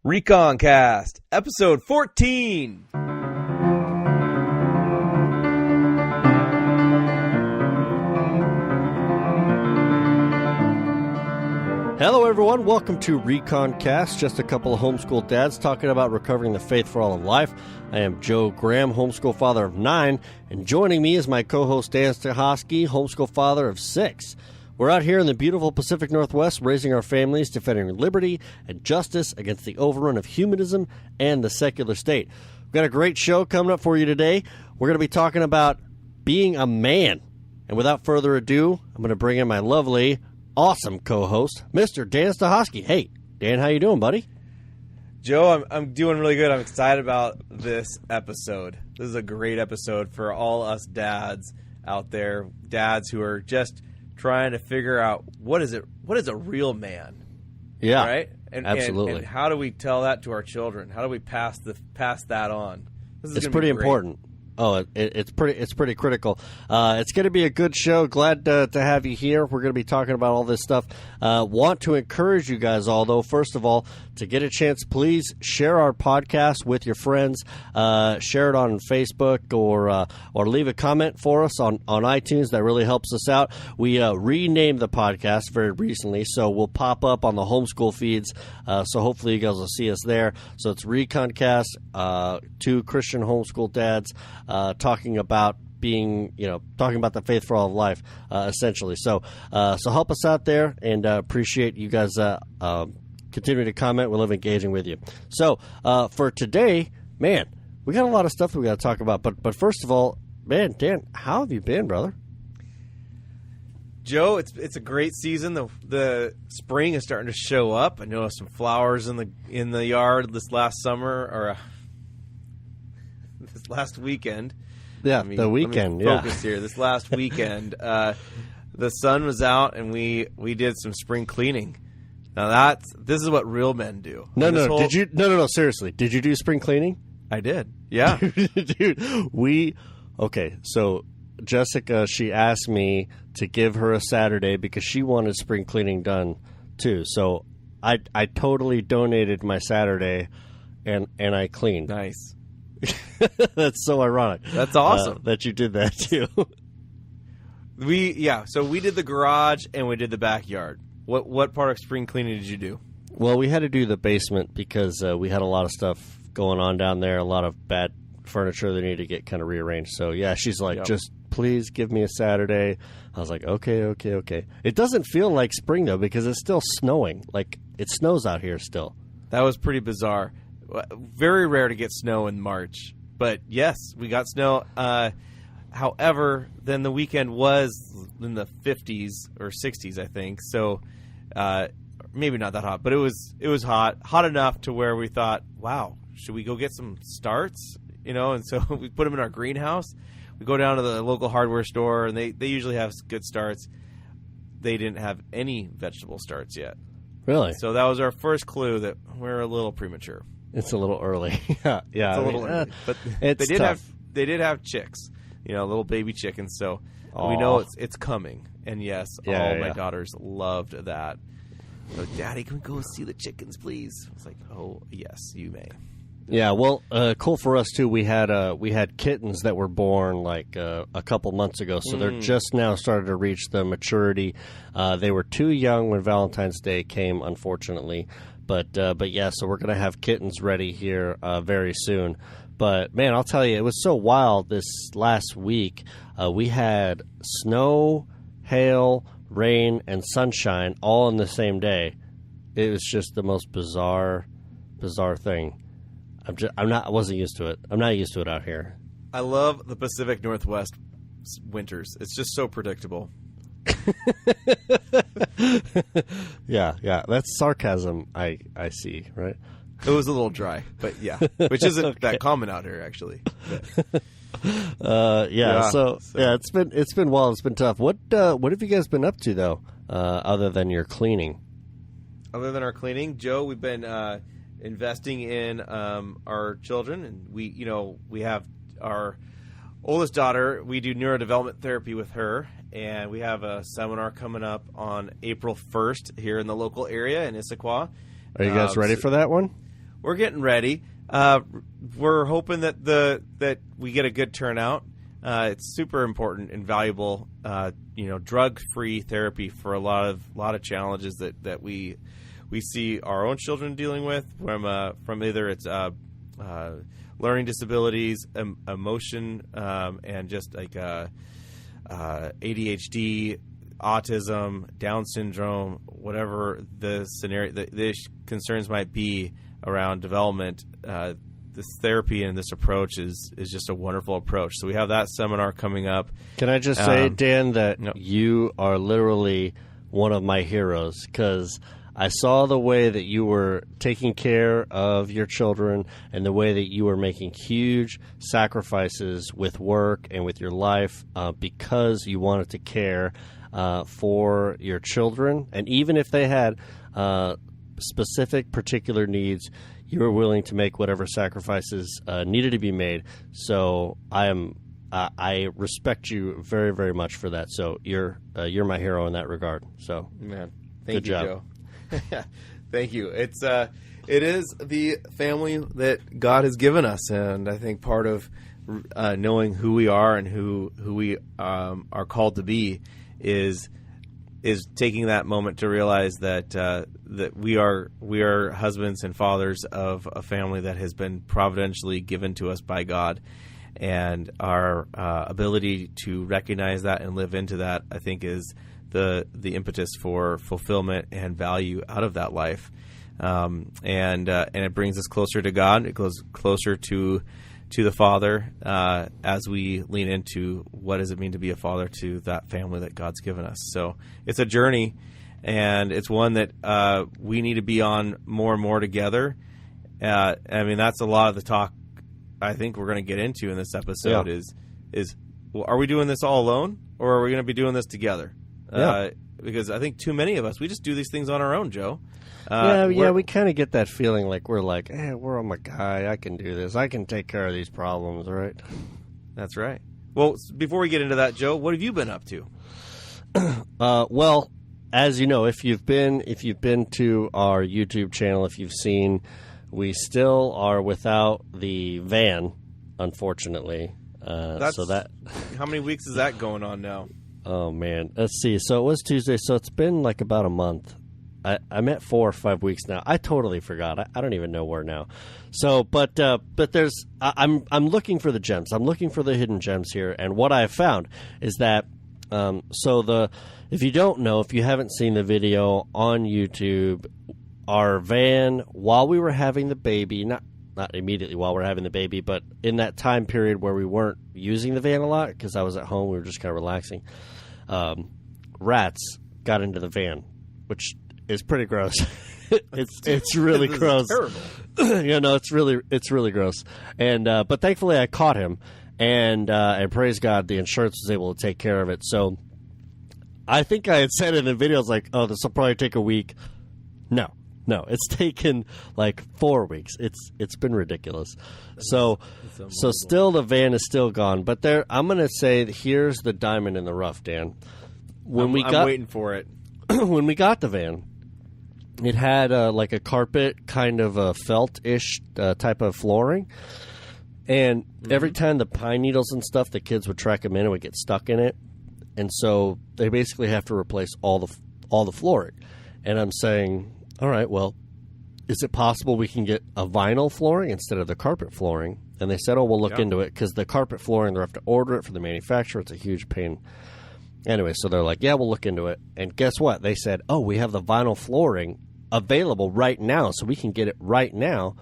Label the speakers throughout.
Speaker 1: ReconCast, episode 14.
Speaker 2: Hello, everyone. Welcome to ReconCast, just a couple of homeschool dads talking about recovering the faith for all of life. I am Joe Graham, homeschool father of 9, and joining me is my co-host Dan Stachofsky, homeschool father of 6. We're out here in the beautiful Pacific Northwest raising our families, defending liberty and justice against the overrun of humanism and the secular state. We've got a great show coming up for you today. We're going to be talking about being a man. And without further ado, I'm going to bring in my lovely, awesome co-host, Mr. Dan Stachofsky. Hey, Dan, how you doing, buddy?
Speaker 1: Joe, I'm doing really good. I'm excited about this episode. This is a great episode for all us dads out there, dads who are just trying to figure out what is a real man.
Speaker 2: Yeah,
Speaker 1: right?
Speaker 2: Absolutely.
Speaker 1: And how do we tell that to our children? How do we pass that on?
Speaker 2: It's pretty important. Oh, it's pretty critical. It's going to be a good show. Glad to have you here. We're going to be talking about all this stuff. Want to encourage you guys all, though, first of all, to get a chance, please share our podcast with your friends. Share it on Facebook or leave a comment for us on iTunes. That really helps us out. We renamed the podcast very recently, so we'll pop up on the homeschool feeds. So hopefully you guys will see us there. So it's ReconCast, two Christian homeschool dads talking about the faith for all of life, essentially. So help us out there, and appreciate you guys continuing to comment. We love engaging with you. So for today, man, we got a lot of stuff that we got to talk about. But first of all, man, Dan, how have you been, brother?
Speaker 1: Joe, it's a great season. The spring is starting to show up. I noticed some flowers in the yard this last summer, or this last weekend.
Speaker 2: Yeah, the weekend.
Speaker 1: Focus here. This last weekend, the sun was out, and we did some spring cleaning. Now this is what real men do.
Speaker 2: No, seriously, did you do spring cleaning?
Speaker 1: I did. Yeah,
Speaker 2: dude. Okay. So Jessica, she asked me to give her a Saturday because she wanted spring cleaning done too. So I totally donated my Saturday, and I cleaned.
Speaker 1: Nice.
Speaker 2: That's so ironic.
Speaker 1: That's awesome
Speaker 2: that you did that too.
Speaker 1: So we did the garage and we did the backyard. What part of spring cleaning did you do?
Speaker 2: Well, we had to do the basement because we had a lot of stuff going on down there, a lot of bad furniture that needed to get kind of rearranged. So yeah, she's like, just please give me a Saturday. I was like, okay. It doesn't feel like spring though because it's still snowing. Like it snows out here still.
Speaker 1: That was pretty bizarre. Very rare to get snow in March, but yes, we got snow. However, then the weekend was in the 50s or 60s, I think. So maybe not that hot, but it was hot enough to where we thought, wow, should we go get some starts? And so we put them in our greenhouse. We go down to the local hardware store, and they usually have good starts. They didn't have any vegetable starts yet.
Speaker 2: Really?
Speaker 1: So that was our first clue that we're a little premature.
Speaker 2: It's a little early. yeah.
Speaker 1: It's a little early. But they did have chicks, little baby chickens. So we know it's coming. And yes, all my daughters loved that. So, Daddy, can we go see the chickens, please? I was like, oh yes, you may.
Speaker 2: Yeah, well, cool for us too. We had kittens that were born like a couple months ago, so they're just now starting to reach the maturity. They were too young when Valentine's Day came, unfortunately. But yeah, so we're gonna have kittens ready here very soon. But man, I'll tell you, it was so wild this last week. We had snow, hail, rain, and sunshine all in the same day. It was just the most bizarre thing. I wasn't used to it. I'm not used to it out here.
Speaker 1: I love the Pacific Northwest winters. It's just so predictable.
Speaker 2: Yeah. That's sarcasm, I see, right?
Speaker 1: It was a little dry, but yeah. Which isn't that common out here, actually.
Speaker 2: So it's been wild. It's been tough. What have you guys been up to, though, other than your cleaning?
Speaker 1: Other than our cleaning, Joe, we've been investing in our children, and we have our oldest daughter. We do neurodevelopment therapy with her, and we have a seminar coming up on April 1st here in the local area in Issaquah.
Speaker 2: Are you guys ready for that one?
Speaker 1: we're getting ready. We're hoping that we get a good turnout. It's super important and valuable, drug-free therapy for a lot of challenges that we see our own children dealing with from either it's learning disabilities, emotion, and just like ADHD, autism, Down syndrome, whatever the scenario, the concerns might be around development. This therapy and this approach is just a wonderful approach. So we have that seminar coming up.
Speaker 2: Can I just say, Dan, that you are literally one of my heroes, because I saw the way that you were taking care of your children and the way that you were making huge sacrifices with work and with your life because you wanted to care for your children. And even if they had specific particular needs, you were willing to make whatever sacrifices needed to be made. So I respect you very, very much for that. So you're my hero in that regard. So
Speaker 1: man,
Speaker 2: good job.
Speaker 1: Joe. Thank you. It is the family that God has given us, and I think part of knowing who we are and who we are called to be is taking that moment to realize that we are husbands and fathers of a family that has been providentially given to us by God, and our ability to recognize that and live into that, I think, is the impetus for fulfillment and value out of that life, and it brings us closer to God. It goes closer to the Father as we lean into what does it mean to be a father to that family that God's given us. So it's a journey, and it's one that we need to be on more and more together. I mean, that's a lot of the talk I think we're going to get into in this episode. Is well, are we doing this all alone, or are we going to be doing this together? Because I think too many of us, we just do these things on our own, Joe.
Speaker 2: We kind of get that feeling like we're like, we're on my guy. I can do this. I can take care of these problems, right?
Speaker 1: That's right. Well, before we get into that, Joe, what have you been up to?
Speaker 2: Well, as you know, if you've been to our YouTube channel, if you've seen, we still are without the van, unfortunately.
Speaker 1: How many weeks is that going on now?
Speaker 2: Oh, man. Let's see. So it was Tuesday, so it's been like about a month. I'm at 4 or 5 weeks now. I totally forgot. I don't even know where now. So, but there's I'm looking for the gems. I'm looking for the hidden gems here. And what I have found is that if you don't know, if you haven't seen the video on YouTube, our van, while we were having the baby, not immediately while we're having the baby, but in that time period where we weren't using the van a lot because I was at home, we were just kind of relaxing, rats got into the van, which is pretty gross. it's really gross.
Speaker 1: Terrible.
Speaker 2: It's really gross. And but thankfully I caught him, and praise God, the insurance was able to take care of it. So I think I had said in the videos like, oh, this will probably take a week. No, it's taken like 4 weeks. It's been ridiculous. So still the van is still gone. But I'm going to say that here's the diamond in the rough, Dan.
Speaker 1: I'm waiting for it.
Speaker 2: When we got the van, it had like a carpet kind of a felt-ish type of flooring. And every time the pine needles and stuff, the kids would track them in and would get stuck in it. And so they basically have to replace all the flooring. And I'm saying, all right, well, is it possible we can get a vinyl flooring instead of the carpet flooring? And they said, oh, we'll look into it, because the carpet flooring, they have to order it from the manufacturer. It's a huge pain. Anyway, so they're like, yeah, we'll look into it. And guess what? They said, oh, we have the vinyl flooring available right now, so we can get it right now.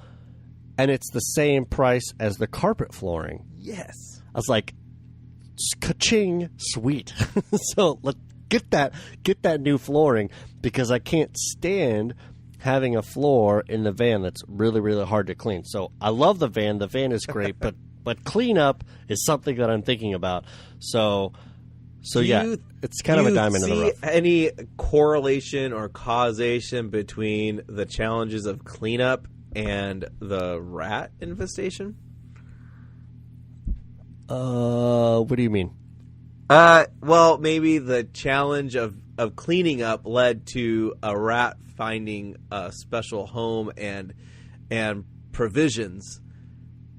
Speaker 2: And it's the same price as the carpet flooring.
Speaker 1: Yes.
Speaker 2: I was like, ka-ching, sweet. So let's get that new flooring, because I can't stand having a floor in the van that's really, really hard to clean. So I love the van. The van is great, but cleanup is something that I'm thinking about. So it's kind of a diamond in the rough.
Speaker 1: Do you see any correlation or causation between the challenges of cleanup and the rat infestation?
Speaker 2: What do you mean?
Speaker 1: Well, maybe the challenge of cleaning up led to a rat finding a special home and provisions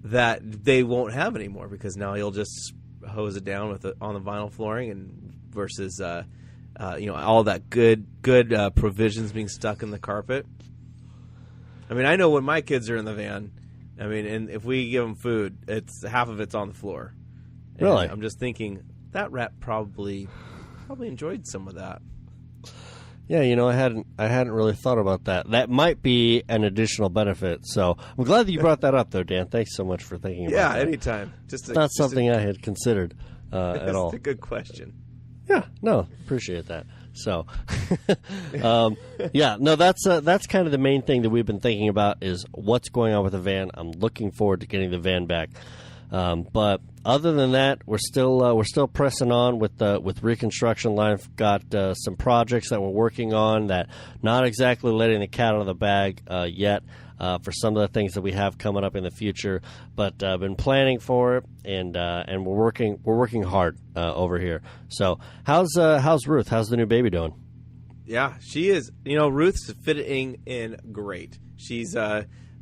Speaker 1: that they won't have anymore, because now you'll just hose it down on the vinyl flooring, and versus all that good provisions being stuck in the carpet. I mean, I know when my kids are in the van, I mean, and if we give them food, it's half of it's on the floor. And
Speaker 2: really?
Speaker 1: I'm just thinking that rat probably enjoyed some of that.
Speaker 2: Yeah, I hadn't really thought about that. That might be an additional benefit. So I'm glad that you brought that up, though, Dan. Thanks so much for thinking about that.
Speaker 1: Yeah, anytime.
Speaker 2: Not something I had considered at all.
Speaker 1: It's a good question.
Speaker 2: Yeah, no, appreciate that. So, that's kind of the main thing that we've been thinking about is what's going on with the van. I'm looking forward to getting the van back. But other than that, we're still pressing on with Reconstruction line. I've got some projects that we're working on that not exactly letting the cat out of the bag yet for some of the things that we have coming up in the future. But I've been planning for it, and we're working hard over here. So how's Ruth? How's the new baby doing?
Speaker 1: Yeah, she is. Ruth's fitting in great. She's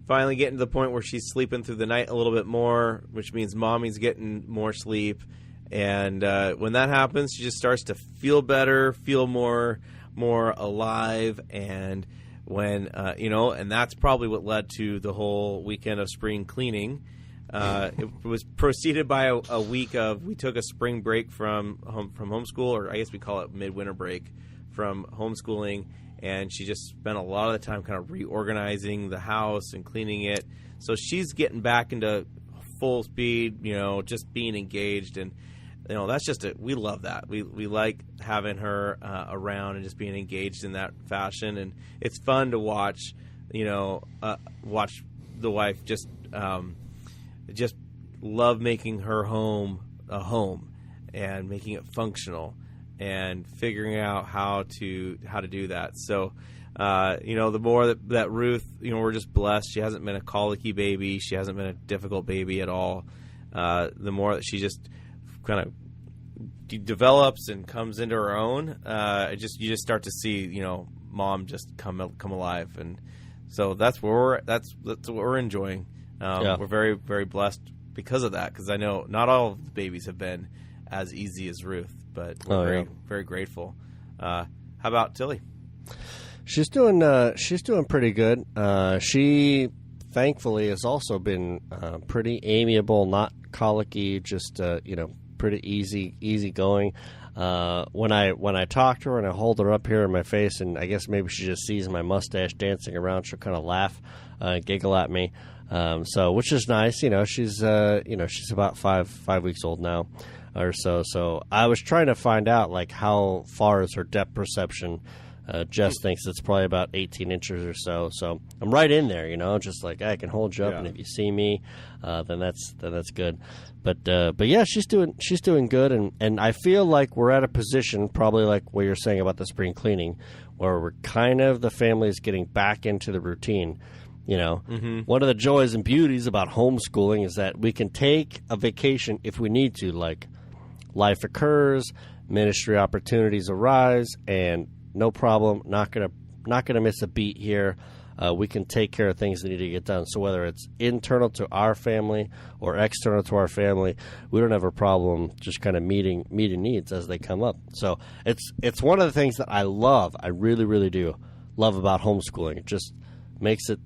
Speaker 1: finally getting to the point where she's sleeping through the night a little bit more, which means mommy's getting more sleep. And when that happens, she just starts to feel better, feel more alive. And when, and that's probably what led to the whole weekend of spring cleaning. It was preceded by a week of, we took a spring break from homeschool, or I guess we call it midwinter break from homeschooling. And she just spent a lot of the time kind of reorganizing the house and cleaning it. So she's getting back into full speed, just being engaged. And, that's just we love that. We like having her around and just being engaged in that fashion. And it's fun to watch, watch the wife just love making her home a home and making it functional, and figuring out how to do that. So, the more that Ruth, we're just blessed. She hasn't been a colicky baby. She hasn't been a difficult baby at all. The more that she just kind of develops and comes into her own, you just start to see, mom just come alive. And so that's what we're enjoying. We're very, very blessed because of that, because I know not all of the babies have been as easy as Ruth, but we're very, very grateful. How about Tilly?
Speaker 2: She's doing pretty good. She thankfully has also been pretty amiable, not colicky, just pretty easy going. When I talk to her and I hold her up here in my face, and I guess maybe she just sees my mustache dancing around, she'll kind of laugh, giggle at me. So which is nice. She's she's about five weeks old now or so. So I was trying to find out like how far is her depth perception. Jess thinks it's probably about 18 inches or so. So I'm right in there, just like I can hold you up, and if you see me, then that's good. But yeah, she's doing good, and I feel like we're at a position, probably like what you're saying about the spring cleaning, where we're kind of, the family is getting back into the routine. One of the joys and beauties about homeschooling is that we can take a vacation if we need to. Like, life occurs, ministry opportunities arise, and no problem, not gonna miss a beat here. We can take care of things that need to get done. So whether it's internal to our family or external to our family, we don't have a problem just kind of meeting needs as they come up. So it's one of the things that I love. I really, really do love about homeschooling. It just makes it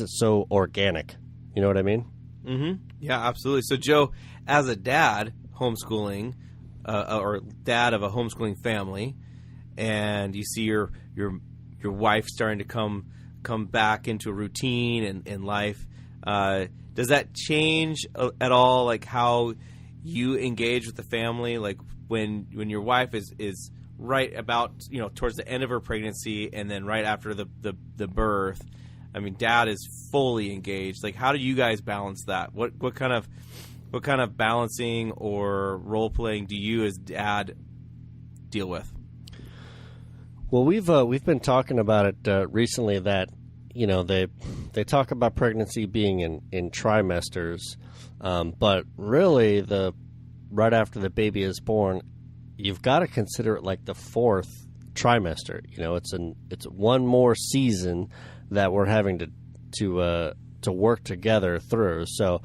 Speaker 2: so organic. You know what I mean?
Speaker 1: Mm-hmm. Yeah, absolutely. So Joe, as a dad homeschooling, or dad of a homeschooling family, and you see your wife starting to come back into a routine and life, does that change at all, like how you engage with the family? Like when your wife is right about towards the end of her pregnancy, and then right after the birth, I mean, dad is fully engaged. Like, how do you guys balance that? What kind of balancing or role playing do you as dad deal with?
Speaker 2: Well, we've been talking about it recently, that they talk about pregnancy being in trimesters, but really right after the baby is born, you've got to consider it like the fourth trimester. It's one more season that we're having to work together through. So,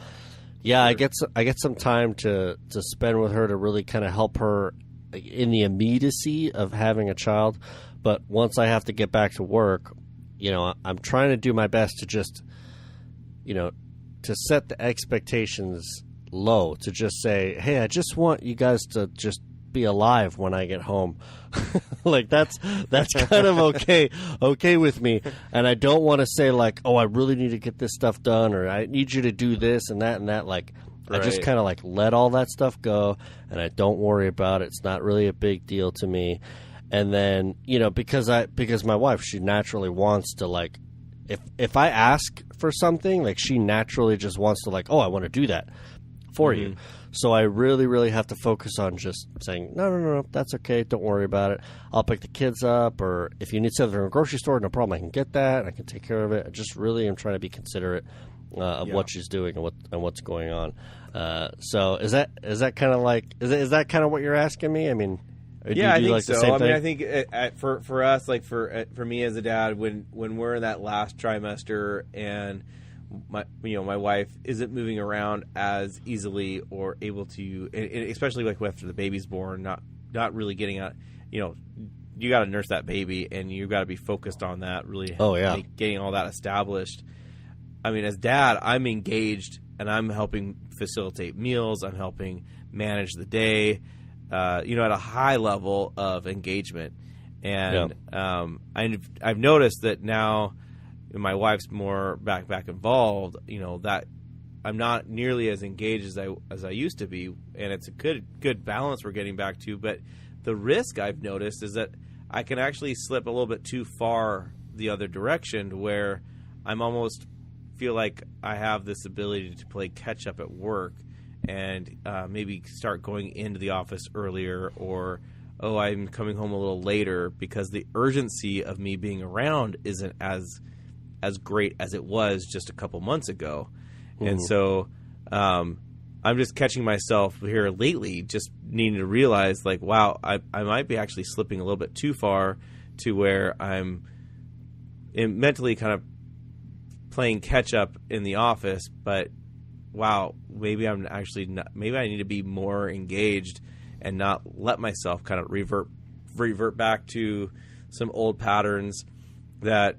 Speaker 2: yeah, I get some time to spend with her to really kind of help her in the immediacy of having a child. But once I have to get back to work, I'm trying to do my best to just, to set the expectations low, to just say, hey, I just want you guys to just be alive when I get home. Like that's kind of okay with me. And I don't want to say like, oh, I really need to get this stuff done, or I need you to do this and that and that. Like, right. I just kind of like let all that stuff go, and I don't worry about it. It's not really a big deal to me. And then, because my wife, she naturally wants to, like, if I ask for something, like, she naturally just wants to, like, oh, I want to do that for you. So I really, really have to focus on just saying, no, that's okay. Don't worry about it. I'll pick the kids up, or if you need something from a grocery store, no problem. I can get that. I can take care of it. I just really am trying to be considerate of what she's doing and what's going on. So is that kind of like, is that kind of what you're asking me? I mean,
Speaker 1: yeah, I think
Speaker 2: like
Speaker 1: so. I mean, I think for us, like for me as a dad, when we're in that last trimester and my wife isn't moving around as easily or able to, especially like after the baby's born, not really getting out. You got to nurse that baby, and you got to be focused on that. Really, getting all that established. I mean, as dad, I'm engaged and I'm helping facilitate meals. I'm helping manage the day. At a high level of engagement. And I've noticed that now my wife's more back involved, that I'm not nearly as engaged as I used to be, and it's a good balance we're getting back to. But the risk I've noticed is that I can actually slip a little bit too far the other direction, to where I'm almost feel like I have this ability to play catch up at work, and maybe start going into the office earlier, or, oh, I'm coming home a little later, because the urgency of me being around isn't as great as it was just a couple months ago. And so I'm just catching myself here lately, just needing to realize, like, wow, I might be actually slipping a little bit too far to where I'm mentally kind of playing catch up in the office, but wow, maybe I'm actually not. Maybe I need to be more engaged and not let myself kind of revert back to some old patterns that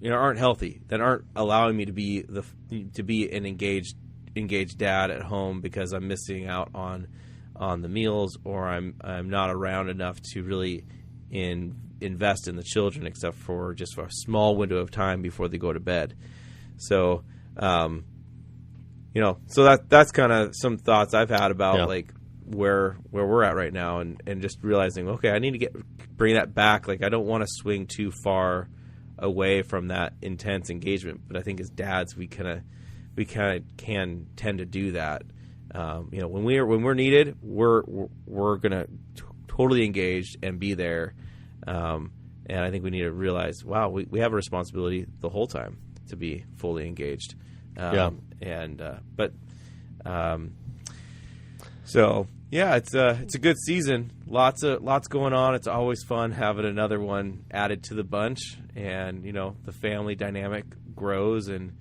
Speaker 1: aren't healthy, that aren't allowing me to be an engaged dad at home, because I'm missing out on the meals, or I'm not around enough to really invest in the children, except for just for a small window of time before they go to bed. So. So that's kind of some thoughts I've had about like where we're at right now, and just realizing, okay, I need to bring that back. Like, I don't want to swing too far away from that intense engagement, but I think as dads, we kind of can tend to do that. When we're needed, we're gonna totally engaged and be there. And I think we need to realize, wow, we have a responsibility the whole time to be fully engaged. So yeah, it's a good season. Lots going on. It's always fun having another one added to the bunch, and the family dynamic grows, and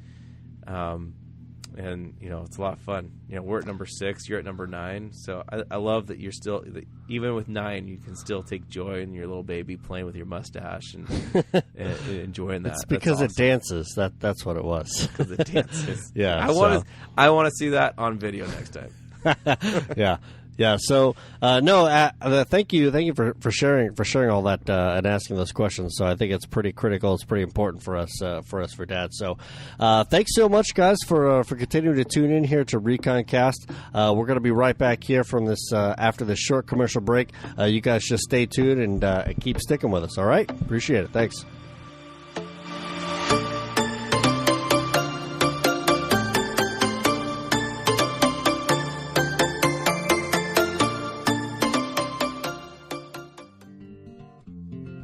Speaker 1: it's a lot of fun. We're at number 6, you're at number 9. So I love that you're still, even with 9, you can still take joy in your little baby playing with your mustache and enjoying that.
Speaker 2: It's because it dances. That's what it was.
Speaker 1: Because it dances.
Speaker 2: Yeah.
Speaker 1: I want to see that on video next time.
Speaker 2: Yeah. Yeah. So thank you for sharing all that and asking those questions. So I think it's pretty critical. It's pretty important for us for dads. So thanks so much, guys, for continuing to tune in here to ReconCast. We're going to be right back here from this after this short commercial break. You guys just stay tuned and keep sticking with us. All right. Appreciate it. Thanks.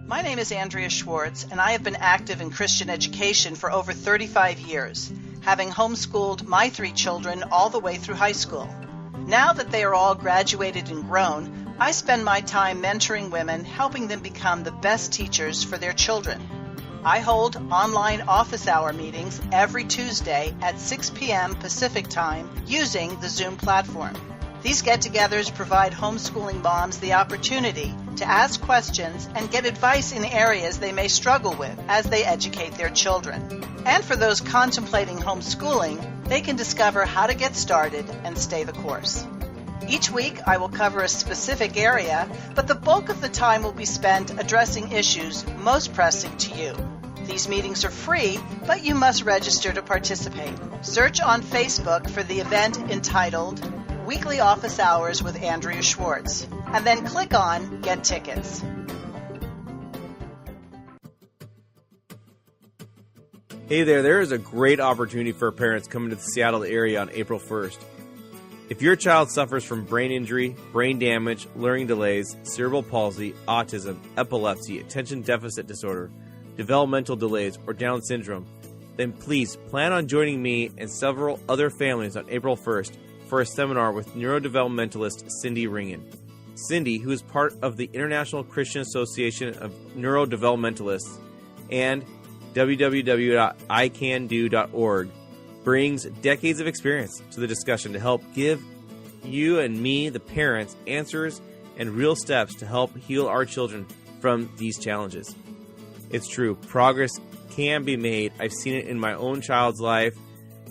Speaker 3: My name is Andrea Schwartz, and I have been active in Christian education for over 35 years, having homeschooled my 3 children all the way through high school. Now that they are all graduated and grown, I spend my time mentoring women, helping them become the best teachers for their children. I hold online office hour meetings every Tuesday at 6 p.m. Pacific Time using the Zoom platform. These get-togethers provide homeschooling moms the opportunity to ask questions and get advice in areas they may struggle with as they educate their children. And for those contemplating homeschooling, they can discover how to get started and stay the course. Each week, I will cover a specific area, but the bulk of the time will be spent addressing issues most pressing to you. These meetings are free, but you must register to participate. Search on Facebook for the event entitled Weekly Office Hours with Andrea Schwartz, and then click on Get Tickets.
Speaker 1: Hey there is a great opportunity for parents coming to the Seattle area on April 1st. If your child suffers from brain injury, brain damage, learning delays, cerebral palsy, autism, epilepsy, attention deficit disorder, developmental delays, or Down syndrome, then please plan on joining me and several other families on April 1st for a seminar with neurodevelopmentalist Cyndi Ringoen. Cyndi, who is part of the International Christian Association of Neurodevelopmentalists and www.icando.org, brings decades of experience to the discussion to help give you and me, the parents, answers and real steps to help heal our children from these challenges. It's true, progress can be made. I've seen it in my own child's life,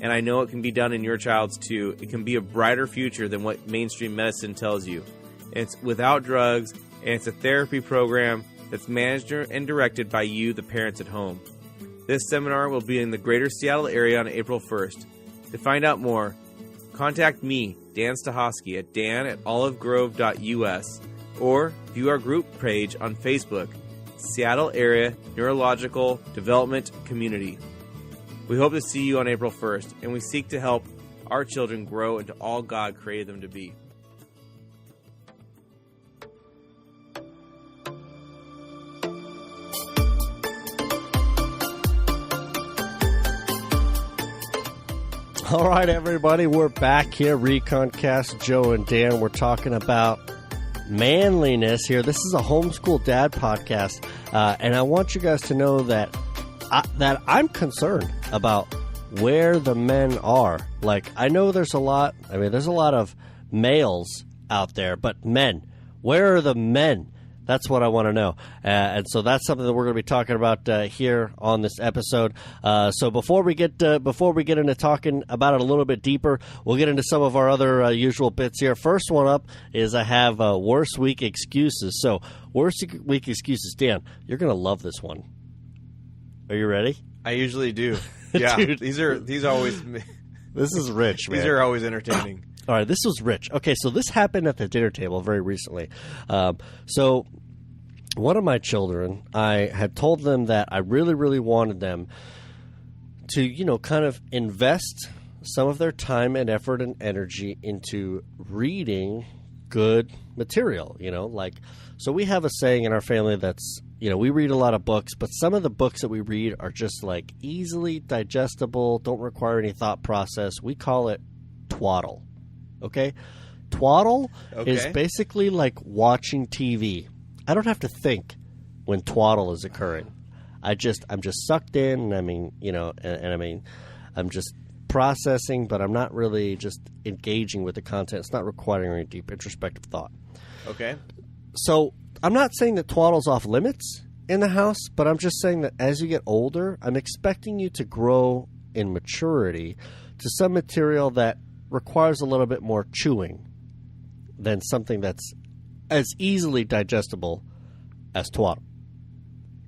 Speaker 1: and I know it can be done in your child's too. It can be a brighter future than what mainstream medicine tells you. It's without drugs, and it's a therapy program that's managed and directed by you, the parents at home. This seminar will be in the greater Seattle area on April 1st. To find out more, contact me, Dan Stachofsky, at dan@olivegrove.us, or view our group page on Facebook, Seattle Area Neurological Development Community. We hope to see you on April 1st, and we seek to help our children grow into all God created them to be.
Speaker 2: All right, everybody, we're back here, ReconCast, Joe and Dan. We're talking about manliness here. This is a homeschool dad podcast, and I want you guys to know that I'm concerned about where the men are. Like, I know there's a lot of males out there, but men, where are the men? That's what I want to know. And so that's something that we're going to be talking about here on this episode. So before we get into talking about it a little bit deeper, we'll get into some of our other usual bits here. First one up is I have worst week excuses. So worst week excuses, Dan, you're going to love this one. Are you ready?
Speaker 1: I usually do. Yeah,
Speaker 2: Dude.
Speaker 1: these always.
Speaker 2: This is rich, man.
Speaker 1: These are always entertaining.
Speaker 2: All right, this was rich. Okay, so this happened at the dinner table very recently. So one of my children, I had told them that I really, really wanted them to, kind of invest some of their time and effort and energy into reading good material, so we have a saying in our family that's, we read a lot of books, but some of the books that we read are just like easily digestible, don't require any thought process. We call it twaddle. Okay? Twaddle is basically like watching TV. I don't have to think when twaddle is occurring. I'm just sucked in, and I'm just processing, but I'm not really just engaging with the content. It's not requiring any deep introspective thought.
Speaker 1: Okay.
Speaker 2: So I'm not saying that twaddle's off limits in the house, but I'm just saying that as you get older, I'm expecting you to grow in maturity to some material that requires a little bit more chewing than something that's as easily digestible as twaddle.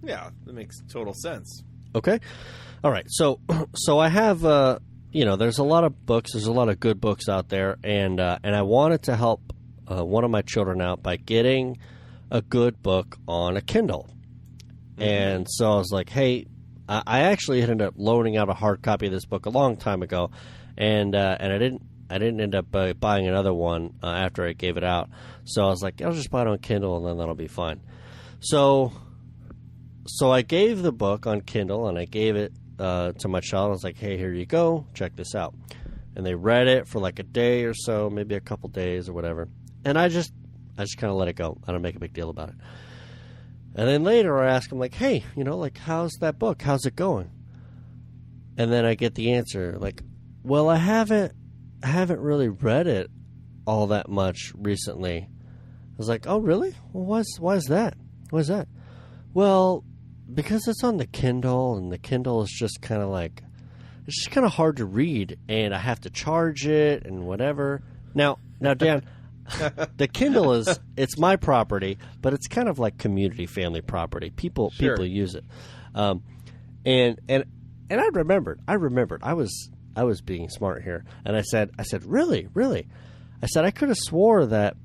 Speaker 1: Yeah, that makes total sense.
Speaker 2: Okay? All right. So I have, there's a lot of books. There's a lot of good books out there, and I wanted to help one of my children out by getting a good book on a Kindle. Mm-hmm. And so I was like, hey, I actually ended up loaning out a hard copy of this book a long time ago, and I didn't end up buying another one after I gave it out. So I was like, I'll just buy it on Kindle, and then that'll be fine. So I gave the book on Kindle, and I gave it to my child. I was like, hey, here you go. Check this out. And they read it for like a day or so, maybe a couple days or whatever. And I just kind of let it go. I don't make a big deal about it. And then later I ask him, like, hey, like, how's that book? How's it going? And then I get the answer, like, well, I haven't really read it all that much recently. I was like, oh, really? Well, why is that? Why is that? Well, because it's on the Kindle, and the Kindle is just kind of like, it's just kind of hard to read, and I have to charge it and whatever. Now, Dan, the Kindle it's my property, but it's kind of like community family property. People use it. And I remembered I was being smart here. And I said, really? I said, I could have swore that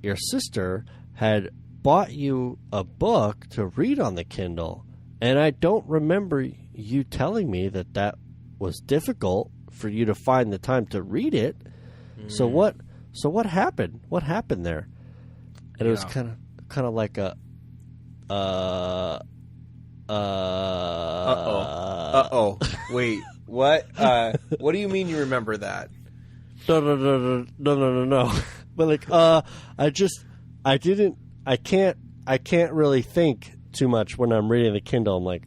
Speaker 2: your sister had bought you a book to read on the Kindle, and I don't remember you telling me that was difficult for you to find the time to read it. So what happened? What happened there? And it was kind of like a
Speaker 1: Wait, what? What do you mean you remember that?
Speaker 2: No. But like, I can't really think too much when I'm reading the Kindle. I'm like,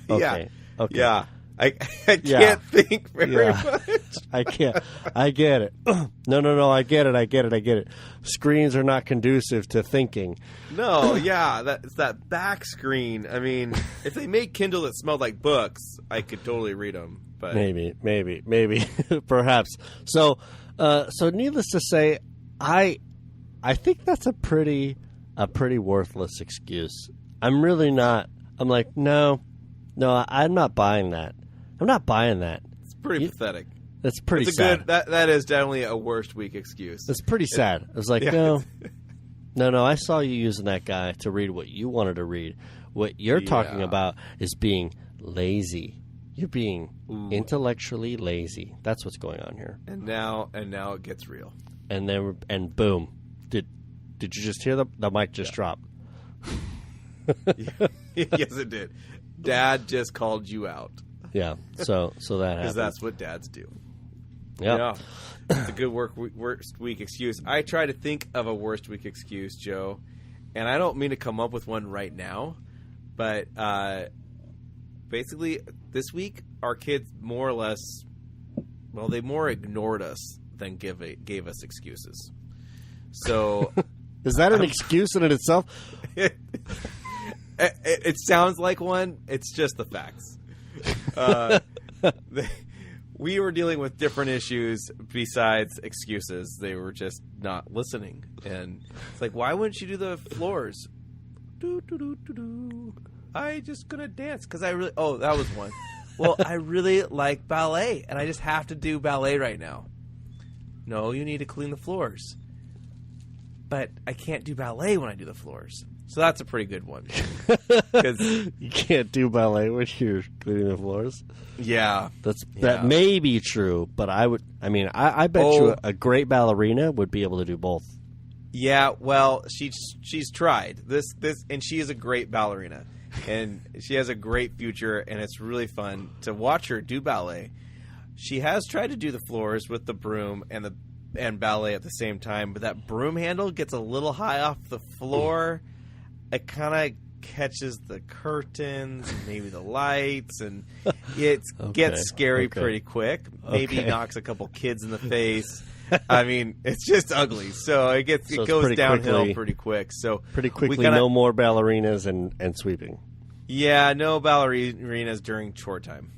Speaker 2: okay.
Speaker 1: Yeah. I can't think very much.
Speaker 2: I can't. I get it. No. I get it. Screens are not conducive to thinking.
Speaker 1: No, yeah. It's that back screen. I mean, if they made Kindle that smelled like books, I could totally read them. But
Speaker 2: maybe, perhaps. So needless to say, I think that's a pretty worthless excuse. I'm really not. I'm like, no, I'm not buying that. I'm not buying that.
Speaker 1: It's pretty pathetic.
Speaker 2: That's pretty sad.
Speaker 1: That is definitely a worst week excuse.
Speaker 2: It's pretty sad. I was like, no. I saw you using that guy to read what you wanted to read. What you're talking about is being lazy. You're being intellectually lazy. That's what's going on here.
Speaker 1: And now it gets real.
Speaker 2: And boom. Did you just hear the mic just drop?
Speaker 1: Yes, it did. Dad just called you out.
Speaker 2: Yeah, so that happens.
Speaker 1: Because that's what dads do.
Speaker 2: Yep.
Speaker 1: Yeah. It's a good worst week excuse. I try to think of a worst week excuse, Joe, and I don't mean to come up with one right now, but basically this week our kids more or less, well, they more ignored us than gave us excuses. So
Speaker 2: is that an excuse in itself?
Speaker 1: It sounds like one. It's just the facts. We were dealing with different issues besides excuses. They were just not listening. And it's like, why wouldn't you do the floors? I just gonna dance because I really. Oh, that was one. Well, I really like ballet, and I just have to do ballet right now. No, you need to clean the floors. But I can't do ballet when I do the floors. So that's a pretty good one.
Speaker 2: You can't do ballet when you're cleaning the floors.
Speaker 1: Yeah.
Speaker 2: That may be true, but I bet you a great ballerina would be able to do both.
Speaker 1: Yeah, well, she's tried. This and she is a great ballerina. And she has a great future, and it's really fun to watch her do ballet. She has tried to do the floors with the broom and ballet at the same time, but that broom handle gets a little high off the floor. It kind of catches the curtains, maybe the lights, and it gets scary pretty quick. Maybe knocks a couple kids in the face. I mean, it's just ugly. So it goes downhill pretty quick. So
Speaker 2: pretty quickly, no more ballerinas and sweeping.
Speaker 1: Yeah, no ballerinas during chore time.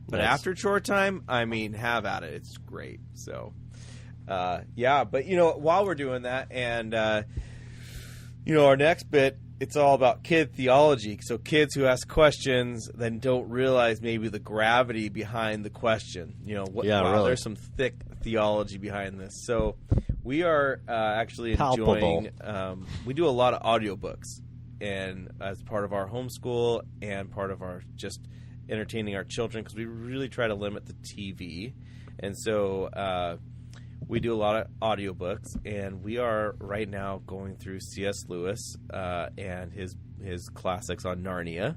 Speaker 1: But after chore time, I mean, have at it. It's great. So, but while we're doing that, and our next bit, it's all about kid theology. So kids who ask questions then don't realize maybe the gravity behind the question. Really. There's some thick theology behind this. So we are actually enjoying. We do a lot of audiobooks, and as part of our homeschool and part of our just entertaining our children, because we really try to limit the TV, and so. We do a lot of audiobooks, and we are right now going through C.S. Lewis and his classics on Narnia.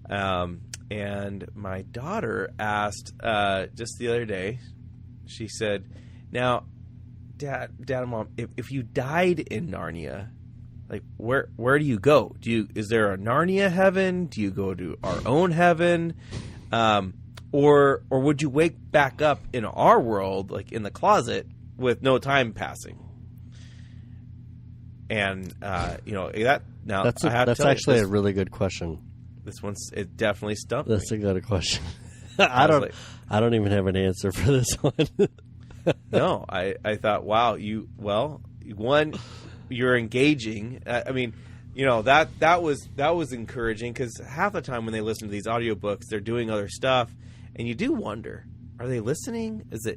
Speaker 1: And my daughter asked just the other day, she said, now, Dad and Mom, if you died in Narnia, like where do you go? Is there a Narnia heaven? Do you go to our own heaven? Or would you wake back up in our world, like in the closet, with no time passing? And that's
Speaker 2: actually a really good question.
Speaker 1: This it definitely stumped me.
Speaker 2: That's a good question. I don't even have an answer for this one.
Speaker 1: No, I thought, wow, you're engaging. I mean, that was encouraging, because half the time when they listen to these audiobooks, they're doing other stuff, and you do wonder, are they listening? Is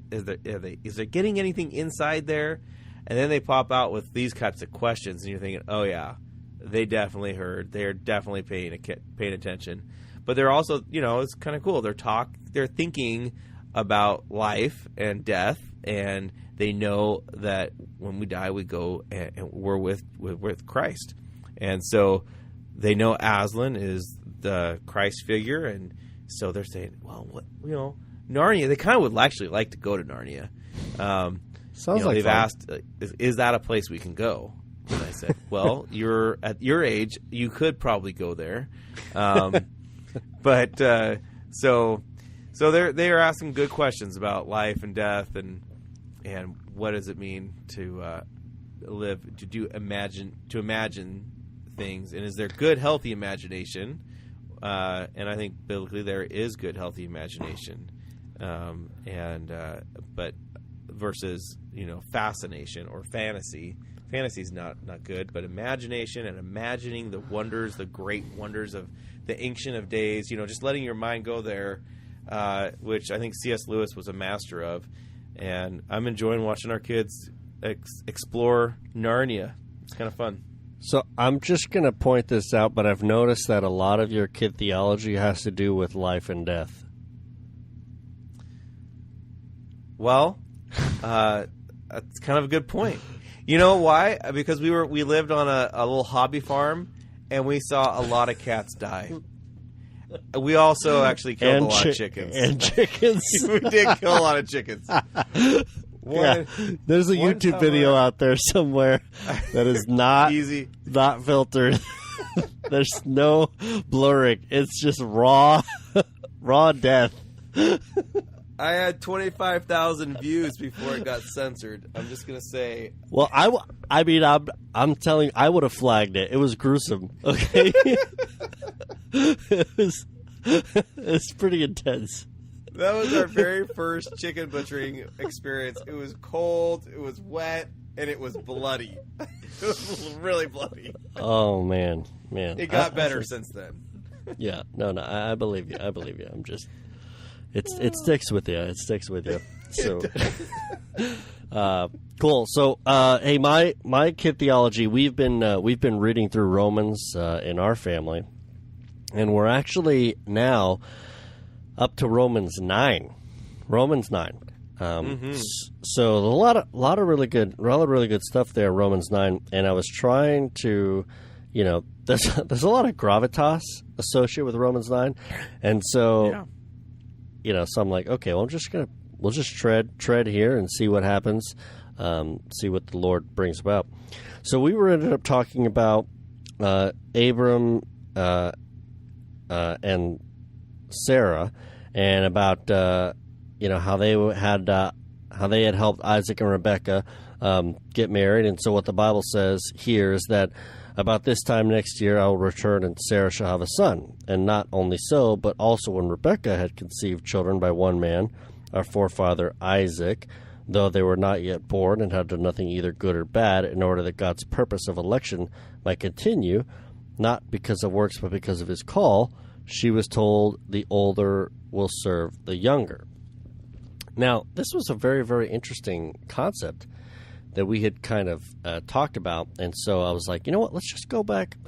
Speaker 1: there getting anything inside there? And then they pop out with these types of questions, and you're thinking, oh yeah, they definitely heard. They're definitely paying attention. But they're also, it's kind of cool. They're thinking about life and death, and they know that when we die, we go and we're with Christ. And so they know Aslan is the Christ figure, and so they're saying, well, Narnia. They kind of would actually like to go to Narnia.
Speaker 2: Sounds like
Speaker 1: they've
Speaker 2: fun.
Speaker 1: asked, is that a place we can go? And I said, well, you're at your age, you could probably go there. But so they are asking good questions about life and death, and what does it mean to live, to imagine things, and is there good, healthy imagination? And I think biblically there is good, healthy imagination, but versus fascination or fantasy. Fantasy's not good, but imagination and imagining the wonders, the great wonders of the Ancient of Days, just letting your mind go there, which I think C.S. Lewis was a master of. And I'm enjoying watching our kids explore Narnia. It's kind of fun.
Speaker 2: So I'm just going to point this out, but I've noticed that a lot of your kid theology has to do with life and death.
Speaker 1: Well, that's kind of a good point. You know why? Because we lived on a little hobby farm, and we saw a lot of cats die. We also actually killed a lot of chickens.
Speaker 2: And chickens.
Speaker 1: We did kill a lot of chickens.
Speaker 2: There's a YouTube video out there somewhere that is not
Speaker 1: easy,
Speaker 2: not filtered. There's no blurring. It's just raw death.
Speaker 1: I had 25,000 views before it got censored. I'm just gonna say.
Speaker 2: Well, I'm telling you, I would have flagged it. It was gruesome. Okay, it's pretty intense.
Speaker 1: That was our very first chicken butchering experience. It was cold, it was wet, and it was bloody. It was really bloody.
Speaker 2: Oh man.
Speaker 1: It got better since then.
Speaker 2: Yeah, no, I believe you. I'm just. It sticks with you. It sticks with you. So, cool. So, hey, my kid theology. We've been reading through Romans in our family, and we're actually now up to Romans 9. Romans 9. So a lot of really good stuff there. Romans 9, and I was trying to, there's a lot of gravitas associated with Romans 9, and so. Yeah. So I'm like, okay, well, we'll just tread here and see what happens, see what the Lord brings about. So we ended up talking about Abram and Sarah, and about how they had helped Isaac and Rebekah get married. And so what the Bible says here is that about this time next year I will return, and Sarah shall have a son. And not only so, but also when Rebekah had conceived children by one man, our forefather Isaac, though they were not yet born and had done nothing either good or bad, in order that God's purpose of election might continue, not because of works but because of his call, she was told, the older will serve the younger. Now, this was a very, very interesting concept that we had kind of talked about, and so I was like, you know what? Let's just go back in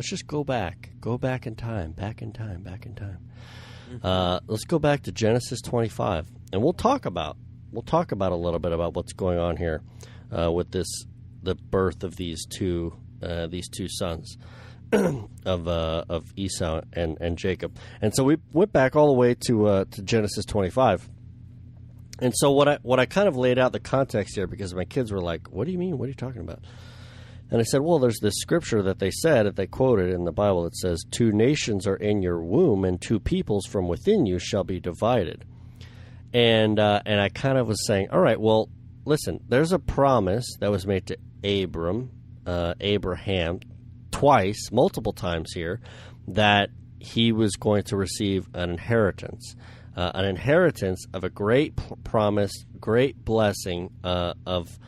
Speaker 2: time. Let's go back to Genesis 25, and we'll talk about a little bit about what's going on here with the birth of these two sons of Esau and Jacob. And so we went back all the way to Genesis 25. And so what I kind of laid out the context here, because my kids were like, what do you mean? What are you talking about? And I said, well, there's this scripture that they said, if they quoted in the Bible, it says, 2 nations are in your womb, and 2 peoples from within you shall be divided. And I kind of was saying, all right, well, listen, there's a promise that was made to Abraham, twice, multiple times here, that he was going to receive an inheritance of a great promise, great blessing of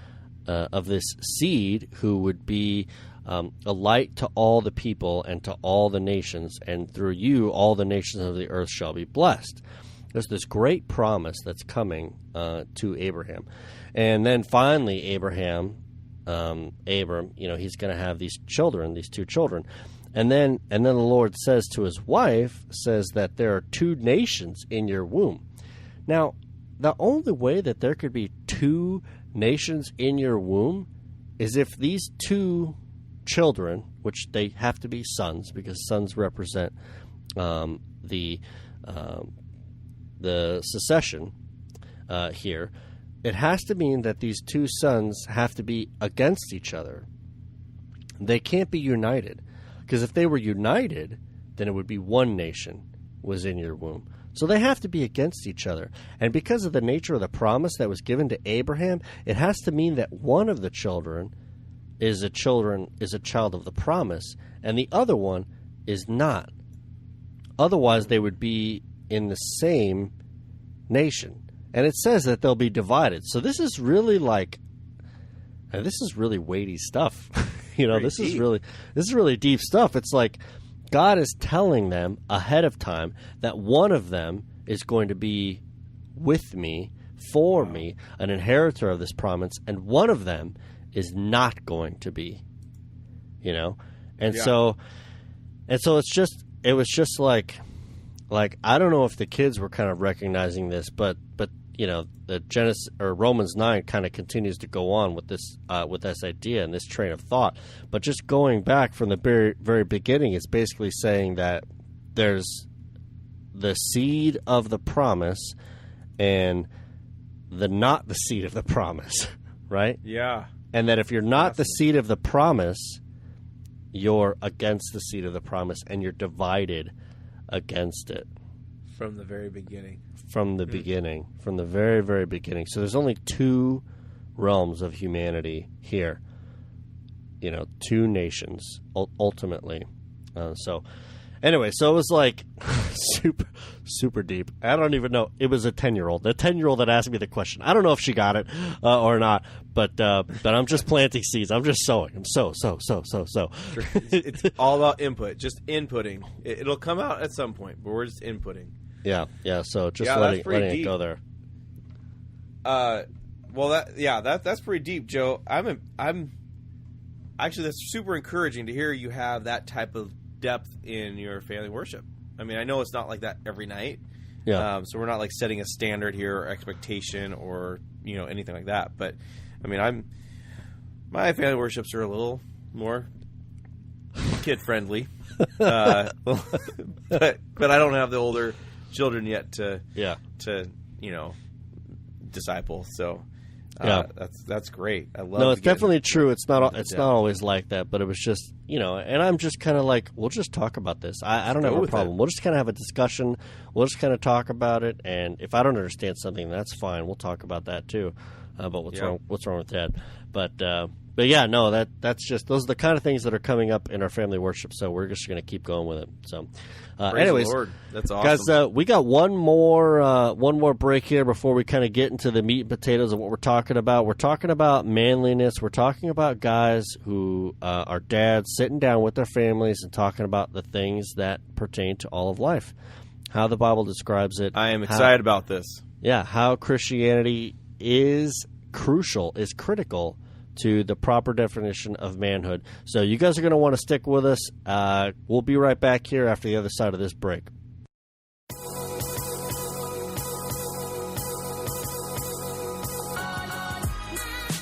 Speaker 2: this seed who would be a light to all the people and to all the nations, and through you all the nations of the earth shall be blessed. There's this great promise that's coming to Abraham. And then finally Abram, he's going to have these 2 children. And then the Lord says to his wife, says that there are 2 nations in your womb. Now, the only way that there could be 2 nations in your womb is if these 2 children, which they have to be sons, because sons represent the secession here, it has to mean that these 2 sons have to be against each other. They can't be united. Because if they were united, then it would be 1 nation was in your womb. So they have to be against each other. And because of the nature of the promise that was given to Abraham, it has to mean that one of the children is a child of the promise, and the other one is not. Otherwise, they would be in the same nation. And it says that they'll be divided. So this is really weighty stuff. This is really deep stuff. It's like God is telling them ahead of time that one of them is going to be with me, for me, an inheritor of this promise, and one of them is not going to be. So it was just like I don't know if the kids were kind of recognizing this, but the Genesis or Romans 9 kind of continues to go on with this idea and this train of thought. But just going back from the very, very beginning, it's basically saying that there's the seed of the promise and not the seed of the promise, right?
Speaker 1: Yeah.
Speaker 2: And that if you're not the seed of the promise, you're against the seed of the promise, and you're divided against it.
Speaker 1: From the very beginning.
Speaker 2: From the beginning. From the very, very beginning. So there's only 2 realms of humanity here. 2 nations, ultimately. Anyway, so it was like super, super deep. I don't even know. It was a 10-year-old. The 10-year-old that asked me the question. I don't know if she got it or not, but I'm just planting seeds. I'm just sowing. I'm so.
Speaker 1: It's all about input, just inputting. It'll come out at some point, but we're just inputting.
Speaker 2: Yeah. So just letting it go there.
Speaker 1: That's pretty deep, Joe. I'm actually, that's super encouraging to hear you have that type of depth in your family worship. I mean, I know it's not like that every night.
Speaker 2: Yeah.
Speaker 1: So we're not like setting a standard here or expectation or anything like that. But I mean, my family worships are a little more kid friendly. But I don't have the older children yet to disciple. So that's great. I love.
Speaker 2: No, it's definitely true. It's not always like that, but it was just and I'm just kind of like, we'll just talk about this. I don't have a problem. We'll just kind of have a discussion. We'll just kind of talk about it, and if I don't understand something, that's fine. We'll talk about that too. But what's wrong with that? But yeah, no, that's just, those are the kind of things that are coming up in our family worship. So we're just going to keep going with it. So, anyways,
Speaker 1: the Lord. That's awesome,
Speaker 2: guys. We got one more break here before we kind of get into the meat and potatoes of what we're talking about. We're talking about manliness. We're talking about guys who are dads sitting down with their families and talking about the things that pertain to all of life, how the Bible describes it.
Speaker 1: I am excited about this. Yeah,
Speaker 2: how Christianity is critical to the proper definition of manhood. So you guys are going to want to stick with us. We'll be right back here after the other side of this break.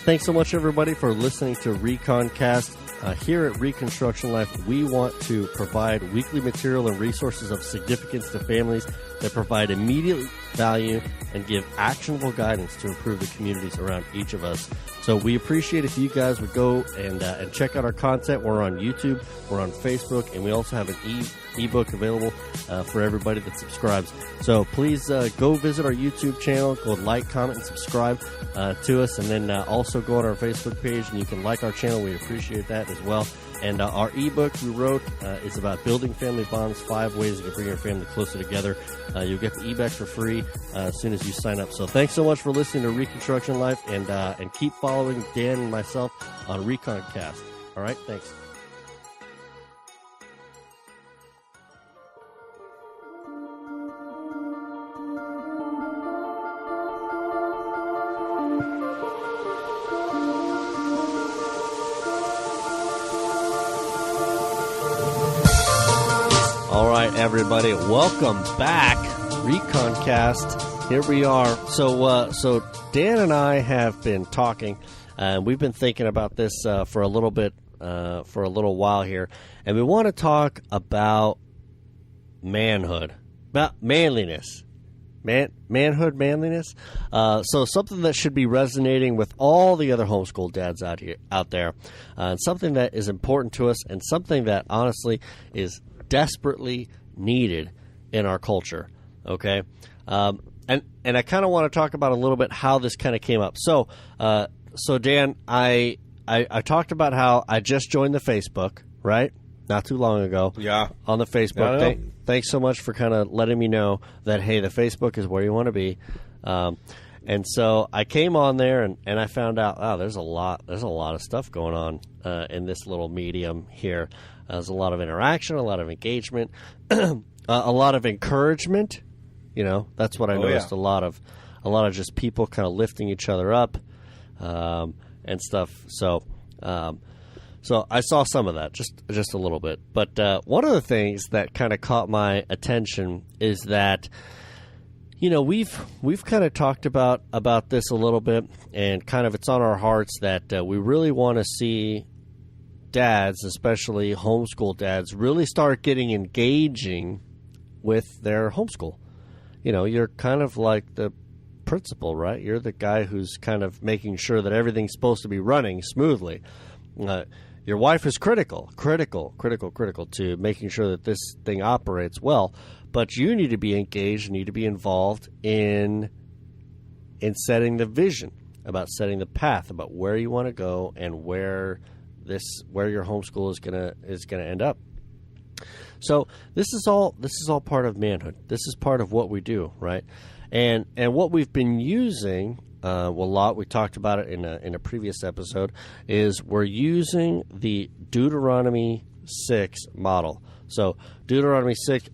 Speaker 2: Thanks so much, everybody, for listening to ReconCast. Here at Reconstruction Life, we want to provide weekly material and resources of significance to families that provide immediate value and give actionable guidance to improve the communities around each of us. So we appreciate if you guys would go and check out our content. We're on YouTube, we're on Facebook, and we also have an ebook available for everybody that subscribes. So please go visit our YouTube channel, go like, comment, and subscribe to us, and then also go on our Facebook page and you can like our channel. We appreciate that as well. And our ebook we wrote is about building family bonds, 5 ways you can bring your family closer together. You'll get the ebook for free as soon as you sign up. So thanks so much for listening to Reconstruction Life, and keep following Dan and myself on ReconCast. All right, thanks. All right, everybody, welcome back. ReconCast. Here we are. So Dan and I have been talking, and we've been thinking about this for a little while here, and we want to talk about manhood, about manliness, manliness. So something that should be resonating with all the other homeschool dads out there, and something that is important to us, and something that honestly is desperately needed in our culture. Okay, and I kind of want to talk about a little bit how this kind of came up. So Dan, I talked about how I just joined the Facebook, right? Not too long ago.
Speaker 1: Yeah.
Speaker 2: On the Facebook.
Speaker 1: Yeah,
Speaker 2: Thanks so much for kind of letting me know that, hey, the Facebook is where you want to be. And so I came on there and I found out, there's a lot of stuff going on in this little medium here. There's a lot of interaction, a lot of engagement, a lot of encouragement. You know, that's what I noticed.
Speaker 1: Yeah.
Speaker 2: A lot of just people kind of lifting each other up and stuff. So I saw some of that, just a little bit. But one of the things that kind of caught my attention is that, you know, we've kind of talked about this a little bit, and kind of it's on our hearts that we really want to see dads, especially homeschool dads, really start getting engaging with their homeschool. You know, you're kind of like the principal, right? You're the guy who's kind of making sure that everything's supposed to be running smoothly. Your wife is critical to making sure that this thing operates well, but you need to be engaged, you need to be involved in setting the vision, about setting the path, about where you want to go and where your homeschool is gonna end up. So this is all part of manhood. This is part of what we do, right? And what we've been using a lot, we talked about it in a previous episode, is we're using the Deuteronomy 6 model. So Deuteronomy 6,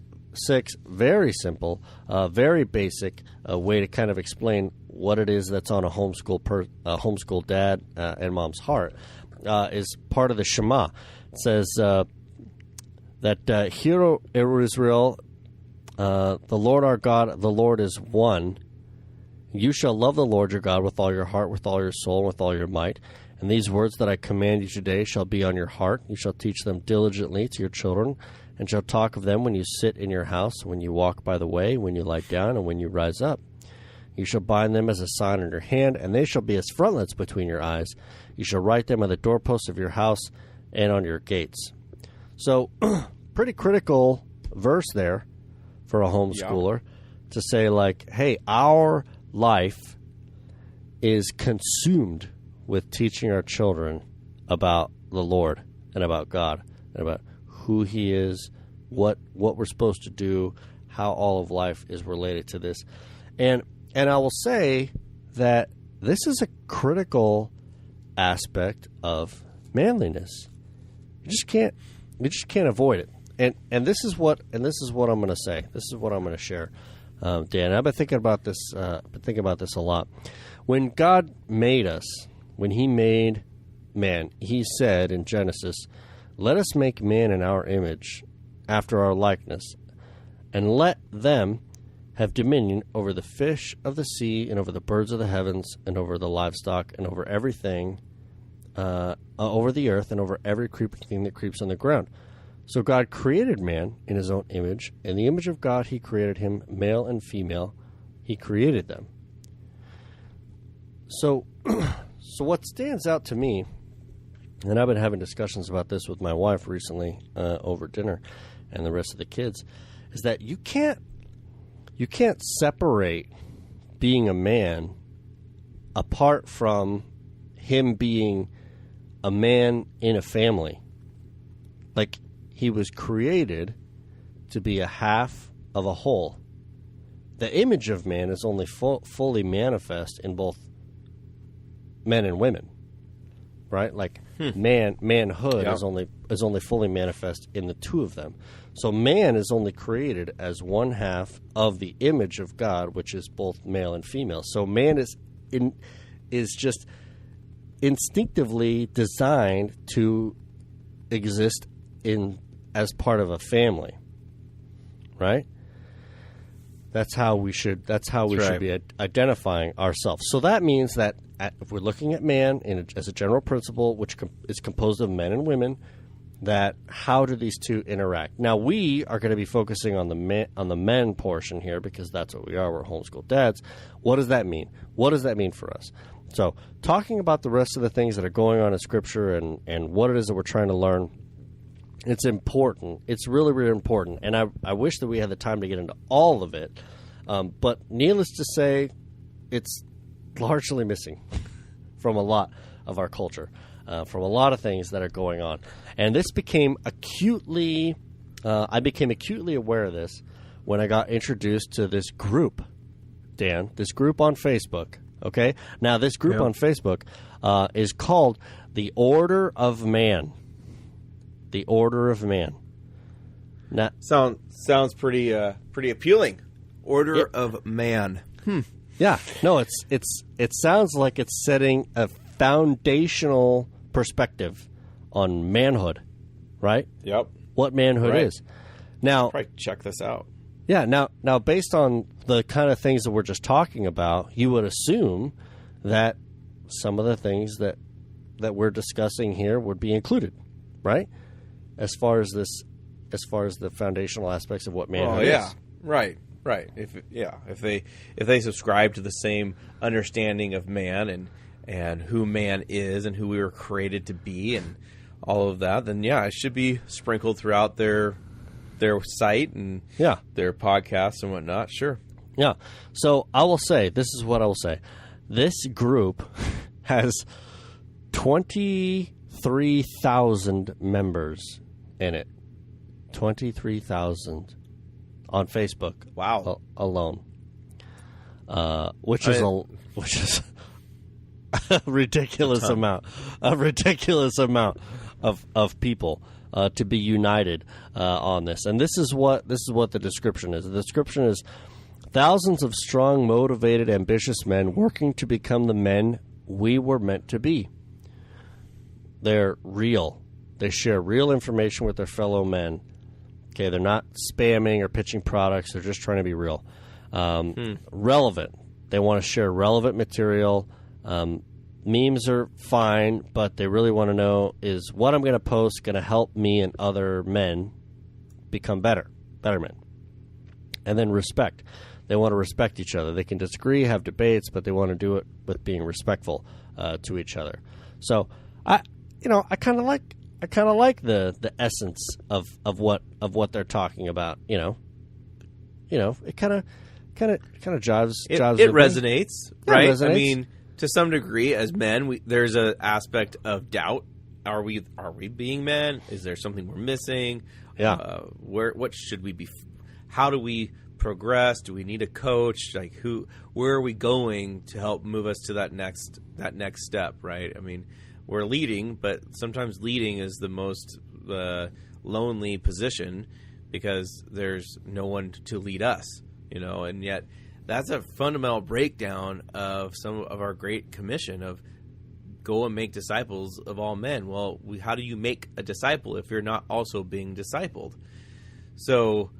Speaker 2: very simple, very basic way to kind of explain what it is that's on a homeschool dad and mom's heart, is part of the Shema. It says that hear, O Israel, the Lord our God, the Lord is one. You shall love the Lord your God with all your heart, with all your soul, and with all your might. And these words that I command you today shall be on your heart. You shall teach them diligently to your children, and shall talk of them when you sit in your house, when you walk by the way, when you lie down, and when you rise up. You shall bind them as a sign on your hand, and they shall be as frontlets between your eyes. You shall write them on the doorposts of your house and on your gates. So, pretty critical verse there for a homeschooler to say, like, hey, our life is consumed with teaching our children about the Lord and about God and about who He is, what we're supposed to do, how all of life is related to this. And I will say that this is a critical aspect of manliness. You just can't avoid it. And this is what I'm going to say. This is what I'm going to share. Dan, I've been thinking about this. A lot. When God made us, when He made man, He said in Genesis, "Let us make man in our image, after our likeness, and let them have dominion over the fish of the sea, and over the birds of the heavens, and over the livestock, and over everything over the earth and over every creeping thing that creeps on the ground. So God created man in his own image. In the image of God, he created him, male and female. He created them. So what stands out to me, and I've been having discussions about this with my wife recently over dinner and the rest of the kids, is that you can't separate being a man apart from him being a man in a family. Like, he was created to be a half of a whole. The image of man is only fully manifest in both men and women, right? Like manhood is only fully manifest in the two of them. So man is only created as one half of the image of God, which is both male and female. So man is just instinctively designed to exist as part of a family, right? That's how we should be identifying ourselves. So that means that if we're looking at man as a general principle, which is composed of men and women, that how do these two interact? Now, we are going to be focusing on the men portion here because that's what we are. We're homeschool dads. What does that mean? What does that mean for us? So talking about the rest of the things that are going on in Scripture and what it is that we're trying to learn, it's important. It's really, really important. And I wish that we had the time to get into all of it. But needless to say, it's largely missing from a lot of our culture, from a lot of things that are going on. And this became I became acutely aware of this when I got introduced to this group, Dan, this group on Facebook. Okay? Now, this group on Facebook is called the Order of Man. The Order of Man. Now,
Speaker 1: sounds pretty appealing. Order of Man.
Speaker 2: Yeah. No, it sounds like it's setting a foundational perspective on manhood, right?
Speaker 1: Yep.
Speaker 2: What manhood is. Now,
Speaker 1: probably check this out.
Speaker 2: Yeah. Now, based on the kind of things that we're just talking about, you would assume that some of the things that we're discussing here would be included, right? As far as the foundational aspects of what manhood is.
Speaker 1: Right. If they subscribe to the same understanding of man and who man is and who we were created to be and all of that, then it should be sprinkled throughout their site and their podcasts and whatnot. Sure.
Speaker 2: Yeah. So I will say, this is what I will say. This group has 23,000 members in it. 23,000 on Facebook.
Speaker 1: Wow.
Speaker 2: Alone. Which is a ridiculous amount. A ridiculous amount of people to be united on this. And this is what the description is. The description is thousands of strong, motivated, ambitious men working to become the men we were meant to be. They're real. They share real information with their fellow men. Okay, they're not spamming or pitching products. They're just trying to be real. Relevant. They want to share relevant material. Memes are fine, but they really want to know, is what I'm going to post going to help me and other men become better men? And then respect. They want to respect each other. They can disagree, have debates, but they want to do it with being respectful to each other. So I kind of like the essence of what they're talking about. It kind of jives.
Speaker 1: It resonates, right? It resonates. I mean, to some degree, as men, there's an aspect of doubt. Are we being men? Is there something we're missing?
Speaker 2: Yeah.
Speaker 1: What should we be? How do we progress? Do we need a coach? Like where are we going to help move us to that next step? Right. I mean, we're leading, but sometimes leading is the most lonely position because there's no one to lead us, and yet that's a fundamental breakdown of some of our Great Commission of go and make disciples of all men. Well, how do you make a disciple if you're not also being discipled? So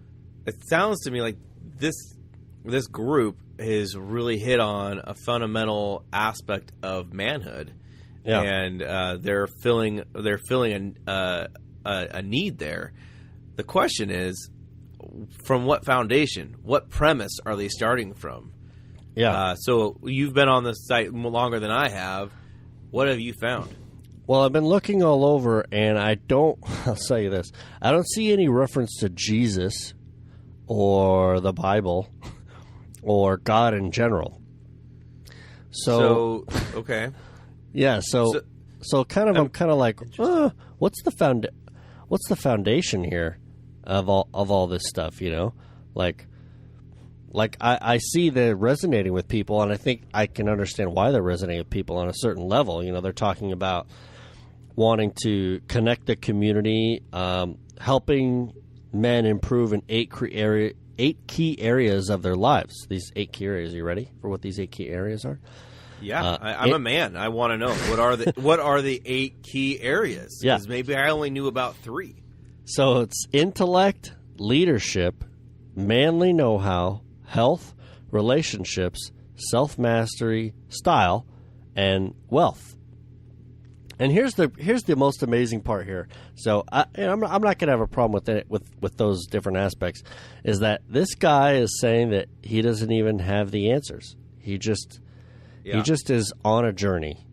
Speaker 1: it sounds to me like this group has really hit on a fundamental aspect of manhood.
Speaker 2: Yeah.
Speaker 1: and they're filling a need there. The question is, from what foundation, what premise are they starting from?
Speaker 2: Yeah.
Speaker 1: So you've been on the site longer than I have. What have you found?
Speaker 2: Well, I've been looking all over, and I'll tell you this, I don't see any reference to Jesus or the Bible or God in general. So
Speaker 1: okay.
Speaker 2: Yeah, so kind of I'm kind of like, what's the foundation here of all this stuff, you know? Like I see they're resonating with people, and I think I can understand why they're resonating with people on a certain level. You know, they're talking about wanting to connect the community, helping men improve in 8 key areas of their lives. These 8 key areas. Are you ready for what these 8 key areas are?
Speaker 1: Yeah, I'm a man. I want to know what are the 8 key areas?
Speaker 2: Yeah,
Speaker 1: because maybe I only knew about 3.
Speaker 2: So it's intellect, leadership, manly know-how, health, relationships, self-mastery, style, and wealth. And here's the most amazing part here. So I'm not going to have a problem with those different aspects. Is that this guy is saying that he doesn't even have the answers. He just is on a journey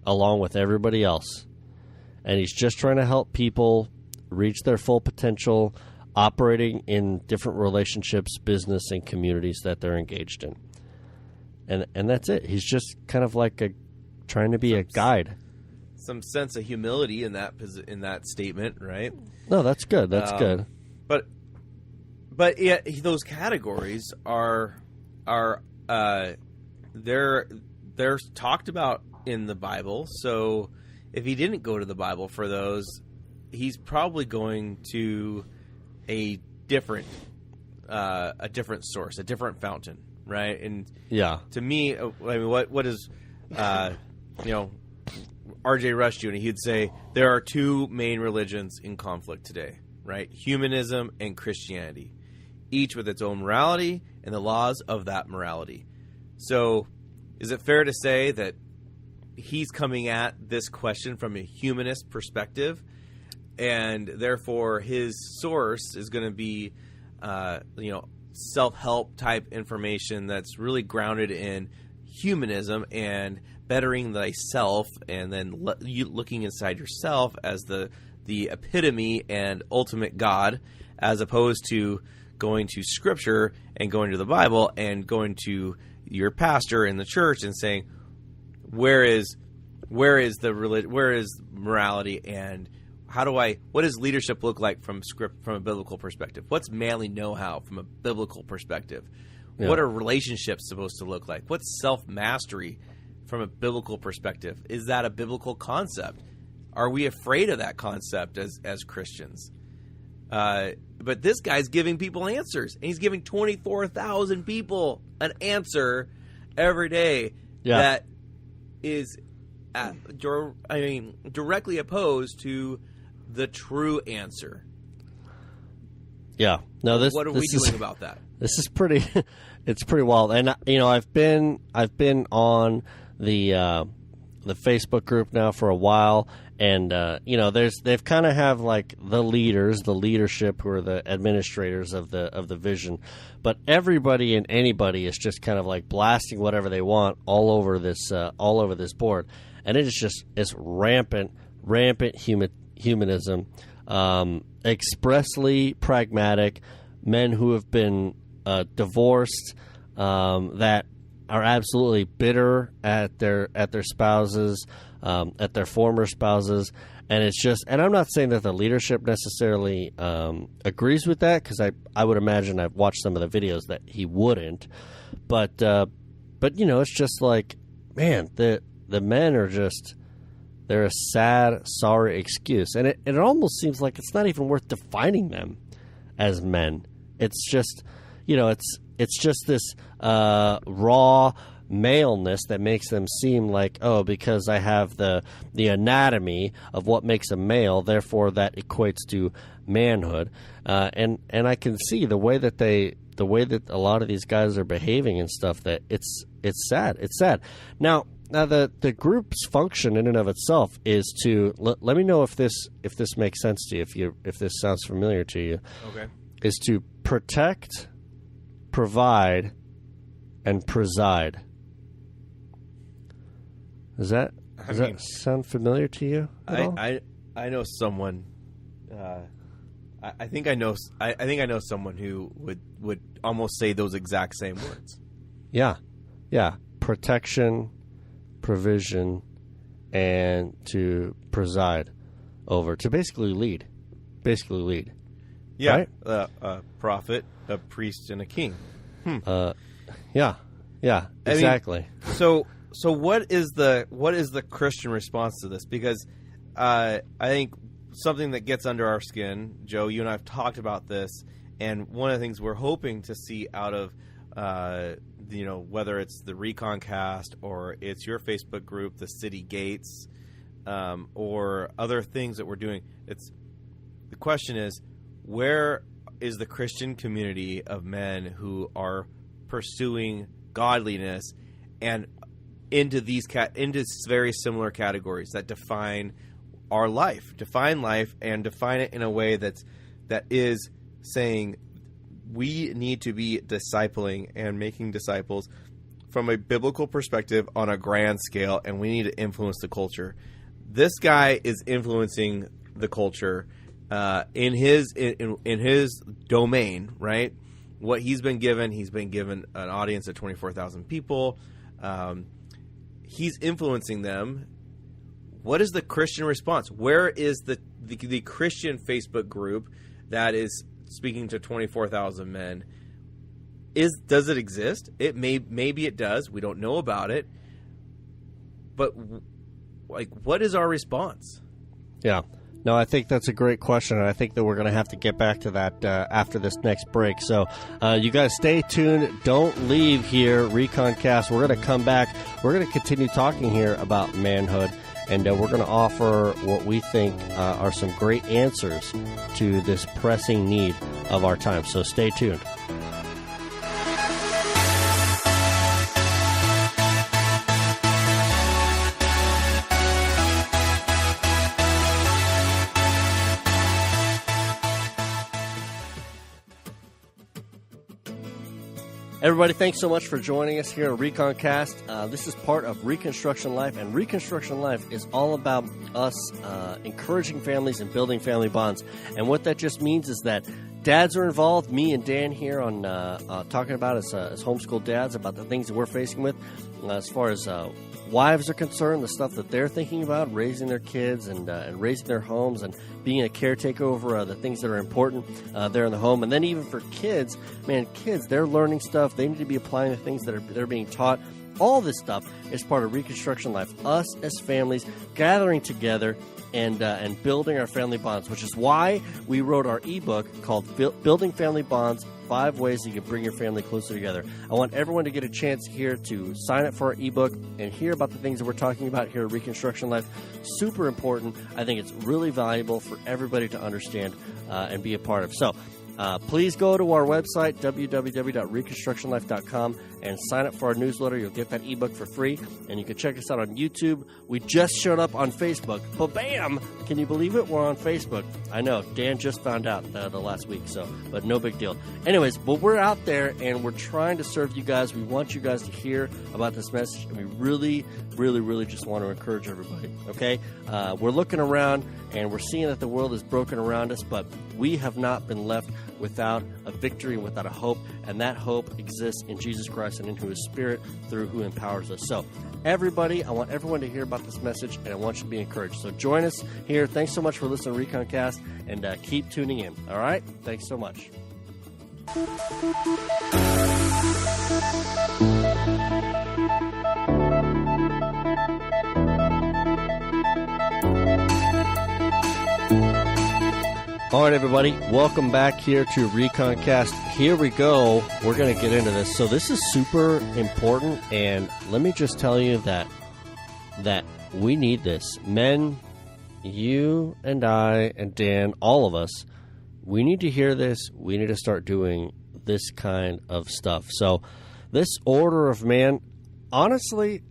Speaker 2: along with everybody else, and he's just trying to help people reach their full potential, operating in different relationships, business, and communities that they're engaged in. And that's it. He's just kind of like trying to be a guide.
Speaker 1: Some sense of humility in that statement, right?
Speaker 2: No, that's good. That's good.
Speaker 1: But yeah, those categories are they're talked about in the Bible. So if he didn't go to the Bible for those, he's probably going to a different source, a different fountain, right? And
Speaker 2: yeah,
Speaker 1: to me, I mean, what is R.J. Rush Jr., he'd say there are 2 main religions in conflict today, right? Humanism and Christianity, each with its own morality and the laws of that morality. So is it fair to say that he's coming at this question from a humanist perspective, and therefore his source is going to be self-help type information that's really grounded in humanism and bettering thyself, and then you looking inside yourself as the epitome and ultimate God, as opposed to going to Scripture and going to the Bible and going to your pastor in the church and saying, where is morality, and what does leadership look like from a biblical perspective? What's manly know-how from a biblical perspective? Yeah. What are relationships supposed to look like? What's self-mastery from a biblical perspective? Is that a biblical concept? Are we afraid of that concept as Christians? But this guy's giving people answers, and he's giving 24,000 people an answer every day that is, directly opposed to the true answer.
Speaker 2: Yeah. No.
Speaker 1: What are we doing about that?
Speaker 2: This is pretty. It's pretty wild. And I've been on the Facebook group now for a while, and they've kind of have like the leaders, the leadership, who are the administrators of the vision, but everybody and anybody is just kind of like blasting whatever they want all over this board, and it's rampant humanism, expressly pragmatic, men who have been divorced, that are absolutely bitter at their spouses, at their former spouses, and it's just. And I'm not saying that the leadership necessarily agrees with that, because I would imagine I've watched some of the videos that he wouldn't, but it's just like, man, the men are just. They're a sad, sorry excuse, and it almost seems like it's not even worth defining them as men. It's just, it's just this raw maleness that makes them seem like, oh, because I have the anatomy of what makes a male, therefore that equates to manhood. And I can see the way that a lot of these guys are behaving and stuff, that it's sad. It's sad. Now Now, the group's function in and of itself is to let me know if this makes sense to you, if this sounds familiar to you.
Speaker 1: Okay.
Speaker 2: Is to protect, provide, and preside. Does that sound familiar to you at all?
Speaker 1: I know someone. I think I know someone who would almost say those exact same words.
Speaker 2: Yeah. Protection, provision, and to preside over, to basically lead.
Speaker 1: Yeah,
Speaker 2: right?
Speaker 1: A prophet, a priest, and a king.
Speaker 2: Yeah, exactly.
Speaker 1: I mean, so what is the Christian response to this? Because I think something that gets under our skin, Joe, you and I have talked about this, and one of the things we're hoping to see out of whether it's the ReconCast or it's your Facebook group, the City Gates, or other things that we're doing. The question is, where is the Christian community of men who are pursuing godliness and into very similar categories that define life, and define it in a way that is saying we need to be discipling and making disciples from a biblical perspective on a grand scale, and we need to influence the culture. This guy is influencing the culture in his domain, right? What he's been given an audience of 24,000 people. He's influencing them. What is the Christian response? Where is the Christian Facebook group that is speaking to 24,000 men? Does it exist? Maybe it does. We don't know about it. But what is our response?
Speaker 2: Yeah. No, I think that's a great question, and I think that we're going to have to get back to that after this next break. So you guys stay tuned. Don't leave here, ReconCast. We're going to come back. We're going to continue talking here about manhood, and we're going to offer what we think are some great answers to this pressing need of our time. So stay tuned. Everybody, thanks so much for joining us here at ReconCast. This is part of Reconstruction Life, and Reconstruction Life is all about us encouraging families and building family bonds. And what that just means is that dads are involved, me and Dan here, on talking about as homeschool dads about the things that we're facing with. As far as wives are concerned, the stuff that they're thinking about, raising their kids and raising their homes and being a caretaker over the things that are important there in the home. And then even for kids, kids, they're learning stuff. They need to be applying the things that they're being taught. All this stuff is part of Reconstruction Life, us as families gathering together and building our family bonds, which is why we wrote our ebook called Building Family Bonds, 5 Ways that you can bring your family closer together. I want everyone to get a chance here to sign up for our ebook and hear about the things that we're talking about here at Reconstruction Life. Super important. I think it's really valuable for everybody to understand and be a part of. So please go to our website, www.reconstructionlife.com, and sign up for our newsletter. You'll get that ebook for free, and you can check us out on YouTube. We just showed up on Facebook. Ba-bam! Can you believe it? We're on Facebook. I know. Dan just found out the last week, but no big deal. Anyways, but we're out there, and we're trying to serve you guys. We want you guys to hear about this message, and we really, really, really just want to encourage everybody, okay? We're looking around, and we're seeing that the world is broken around us, but we have not been left without a victory and without a hope, and that hope exists in Jesus Christ and in His Spirit through who empowers us. So, everybody, I want everyone to hear about this message, and I want you to be encouraged. So join us here. Thanks so much for listening to ReconCast, and keep tuning in. All right? Thanks so much. All right, everybody, welcome back here to ReconCast. Here we go. We're going to get into this. So this is super important, and let me just tell you that we need this. Men, you and I and Dan, all of us, we need to hear this. We need to start doing this kind of stuff. So this order of man, honestly,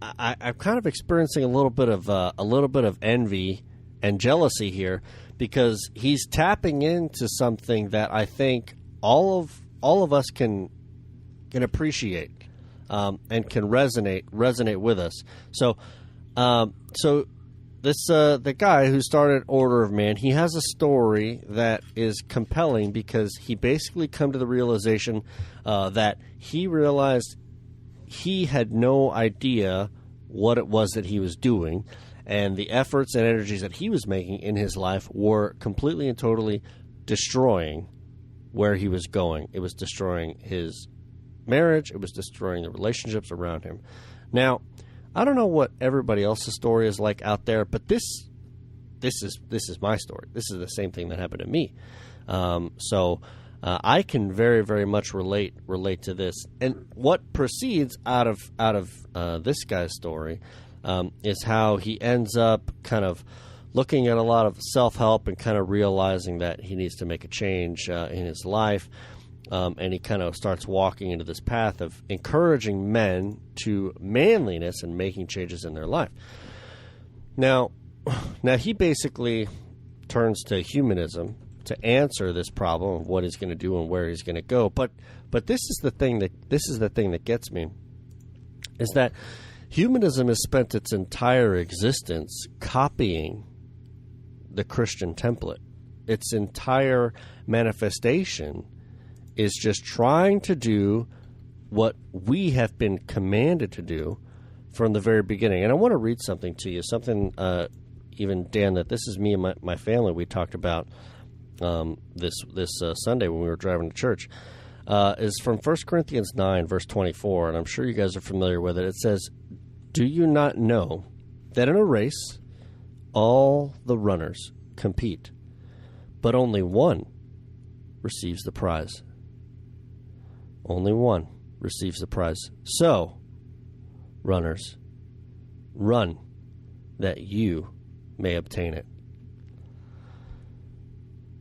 Speaker 2: I'm kind of experiencing a little bit of envy and jealousy here, because he's tapping into something that I think all of us can appreciate and can resonate with us. So this the guy who started Order of Man, he has a story that is compelling because he basically come to the realization that he realized he had no idea what it was that he was doing, and the efforts and energies that he was making in his life were completely and totally destroying where he was going. It was destroying his marriage. It was destroying the relationships around him. Now, I don't know what everybody else's story is like out there, but this is my story. This is the same thing that happened to me. So I can very, very much relate to this. And what proceeds out of this guy's story is how he ends up kind of looking at a lot of self-help and kind of realizing that he needs to make a change in his life. And he kind of starts walking into this path of encouraging men to manliness and making changes in their life. Now he basically turns to humanism to answer this problem of what he's going to do and where he's going to go. But this is the thing that gets me, is that humanism has spent its entire existence copying the Christian template. Its entire manifestation is just trying to do what we have been commanded to do from the very beginning. And I want to read something to you, something even, Dan, that this is me and my family, we talked about this Sunday when we were driving to church, is from 1 Corinthians 9, verse 24, and I'm sure you guys are familiar with it. It says, "Do you not know that in a race all the runners compete, but only one receives the prize?" Only one receives the prize. So, runners, run that you may obtain it.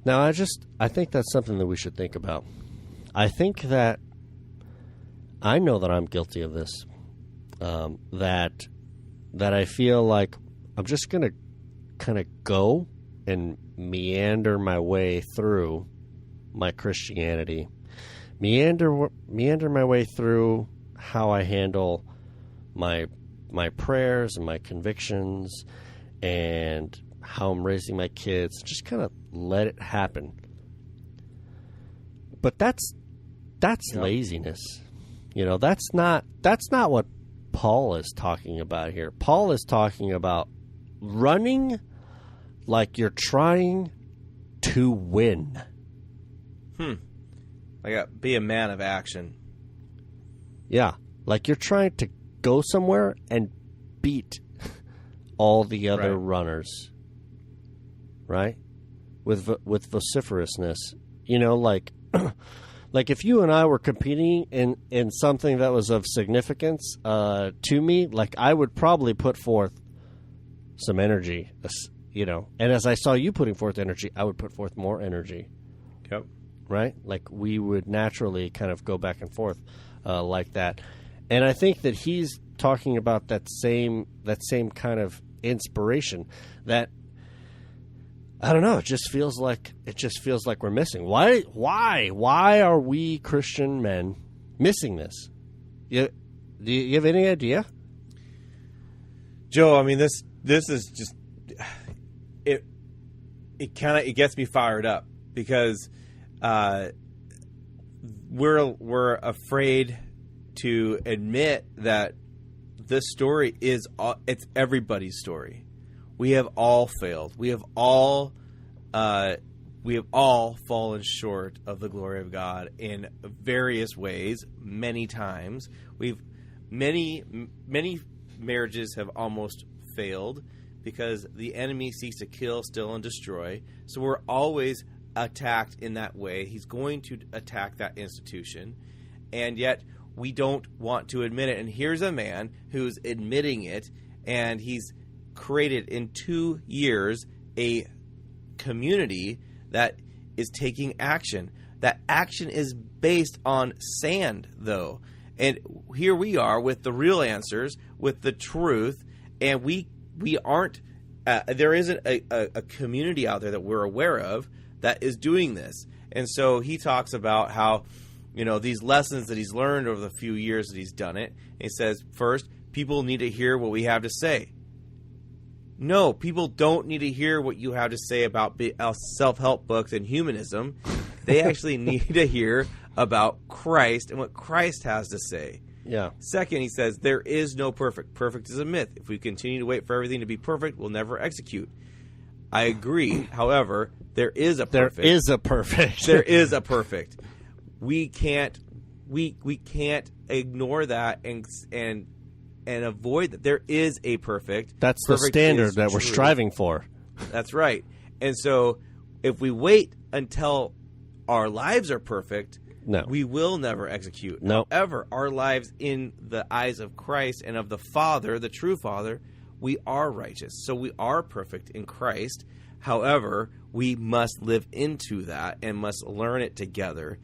Speaker 2: Now, I think that's something that we should think about. I think that I know that I'm guilty of this. That I feel like I'm just going to kind of go and meander my way through my Christianity. Meander my way through how I handle my prayers and my convictions and how I'm raising my kids. Just kind of let it happen. But that's laziness. You know, that's not what Paul is talking about here. Paul is talking about running like you're trying to win.
Speaker 1: Be a man of action.
Speaker 2: Yeah, like you're trying to go somewhere and beat all the other runners, right? With vociferousness, you know, like if you and I were competing in something that was of significance to me, like I would probably put forth some energy, you know, and as I saw you putting forth energy, I would put forth more energy.
Speaker 1: Yep.
Speaker 2: Right? Like we would naturally kind of go back and forth like that. And I think that he's talking about that same kind of inspiration that, I don't know, it just feels like we're missing. Why are we Christian men missing this? Do you have any idea?
Speaker 1: Joe, I mean, this is just it gets me fired up because we're afraid to admit that this story it's everybody's story. We have all failed. We have all fallen short of the glory of God in various ways, many times. Many marriages have almost failed because the enemy seeks to kill, steal, and destroy. So we're always attacked in that way. He's going to attack that institution, and yet we don't want to admit it. And here's a man who's admitting it, and he's created in 2 years a community that is taking action. That action is based on sand, though. And here we are with the real answers, with the truth, and we aren't. There isn't a community out there that we're aware of that is doing this. And so he talks about how, these lessons that he's learned over the few years that he's done it. And he says, first, people need to hear what we have to say. No, people don't need to hear what you have to say about self-help books and humanism. They actually need to hear about Christ and what Christ has to say.
Speaker 2: Yeah.
Speaker 1: Second, he says, there is no perfect. Perfect is a myth. If we continue to wait for everything to be perfect, we'll never execute. I agree. However, there is a perfect.
Speaker 2: There is a perfect.
Speaker 1: There is a perfect. We can't ignore that and avoid that. There is a perfect.
Speaker 2: That's
Speaker 1: perfect
Speaker 2: the standard that we're striving for.
Speaker 1: That's right. And so if we wait until our lives are perfect,
Speaker 2: no,
Speaker 1: we will never execute.
Speaker 2: No.
Speaker 1: However, our lives in the eyes of Christ and of the Father, the true Father, we are righteous. So we are perfect in Christ. However, we must live into that and must learn it together.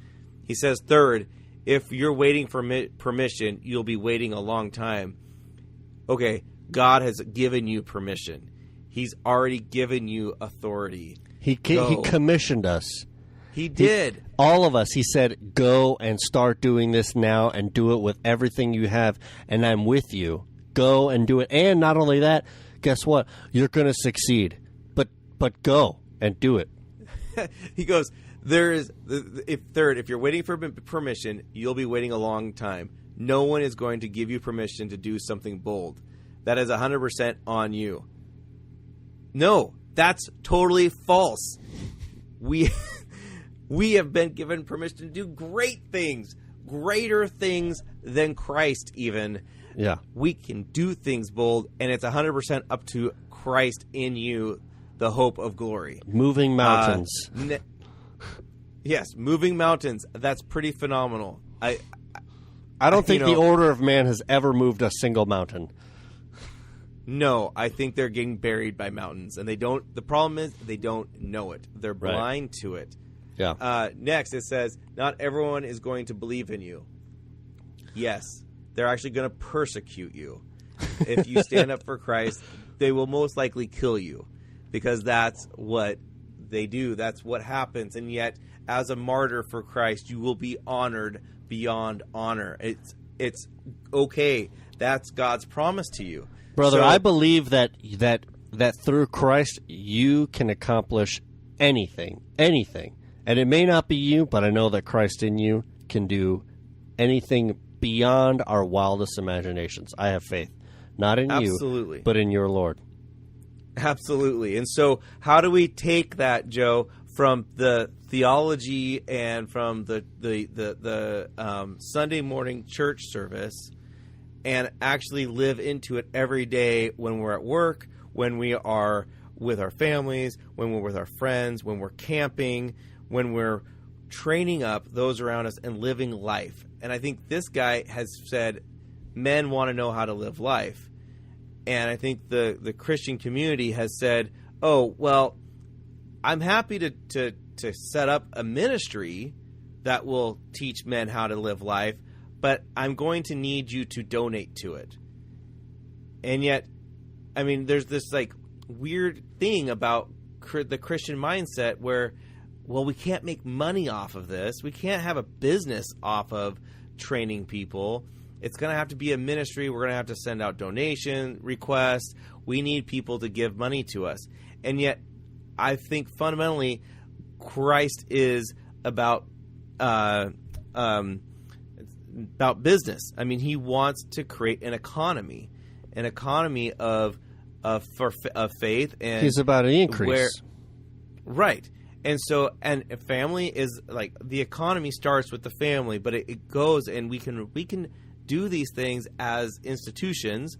Speaker 1: He says, third, if you're waiting for permission, you'll be waiting a long time. Okay, God has given you permission. He's already given you authority.
Speaker 2: He commissioned us.
Speaker 1: He did.
Speaker 2: All of us. He said, go and start doing this now and do it with everything you have, and I'm with you. Go and do it. And not only that, guess what? You're going to succeed. But go and do it.
Speaker 1: He goes, if you're waiting for permission, you'll be waiting a long time. No one is going to give you permission to do something bold. That is 100% on you. No, that's totally false. We have been given permission to do great things, greater things than Christ even.
Speaker 2: Yeah.
Speaker 1: We can do things bold, and it's 100% up to Christ in you, the hope of glory.
Speaker 2: Moving mountains.
Speaker 1: Yes, moving mountains. That's pretty phenomenal.
Speaker 2: I don't think the order of man has ever moved a single mountain.
Speaker 1: No, I think they're getting buried by mountains, and they don't. The problem is they don't know it. They're blind to it.
Speaker 2: Yeah.
Speaker 1: Next, it says, not everyone is going to believe in you. Yes, they're actually going to persecute you. If you stand up for Christ, they will most likely kill you, because that's what they do. That's what happens. And yet, as a martyr for Christ, you will be honored beyond honor. It's okay. That's God's promise to you.
Speaker 2: Brother,
Speaker 1: So,
Speaker 2: I believe that through Christ you can accomplish anything. And it may not be you, but I know that Christ in you can do anything beyond our wildest imaginations. I have faith. Not in
Speaker 1: Absolutely.
Speaker 2: you, but in your Lord.
Speaker 1: Absolutely. And so how do we take that, Joe, from the theology and from the Sunday morning church service and actually live into it every day when we're at work, when we are with our families, when we're with our friends, when we're camping, when we're training up those around us and living life? And I think this guy has said men want to know how to live life. And I think the Christian community has said, oh, well, I'm happy to set up a ministry that will teach men how to live life, but I'm going to need you to donate to it. And yet, I mean, there's this like weird thing about the Christian mindset where, well, we can't make money off of this. We can't have a business off of training people. It's going to have to be a ministry. We're going to have to send out donation requests. We need people to give money to us. And yet, I think fundamentally, Christ is about business. I mean, he wants to create an economy of faith, and
Speaker 2: he's about an increase.
Speaker 1: Right. And so, and family is like, the economy starts with the family, but it goes, and we can do these things as institutions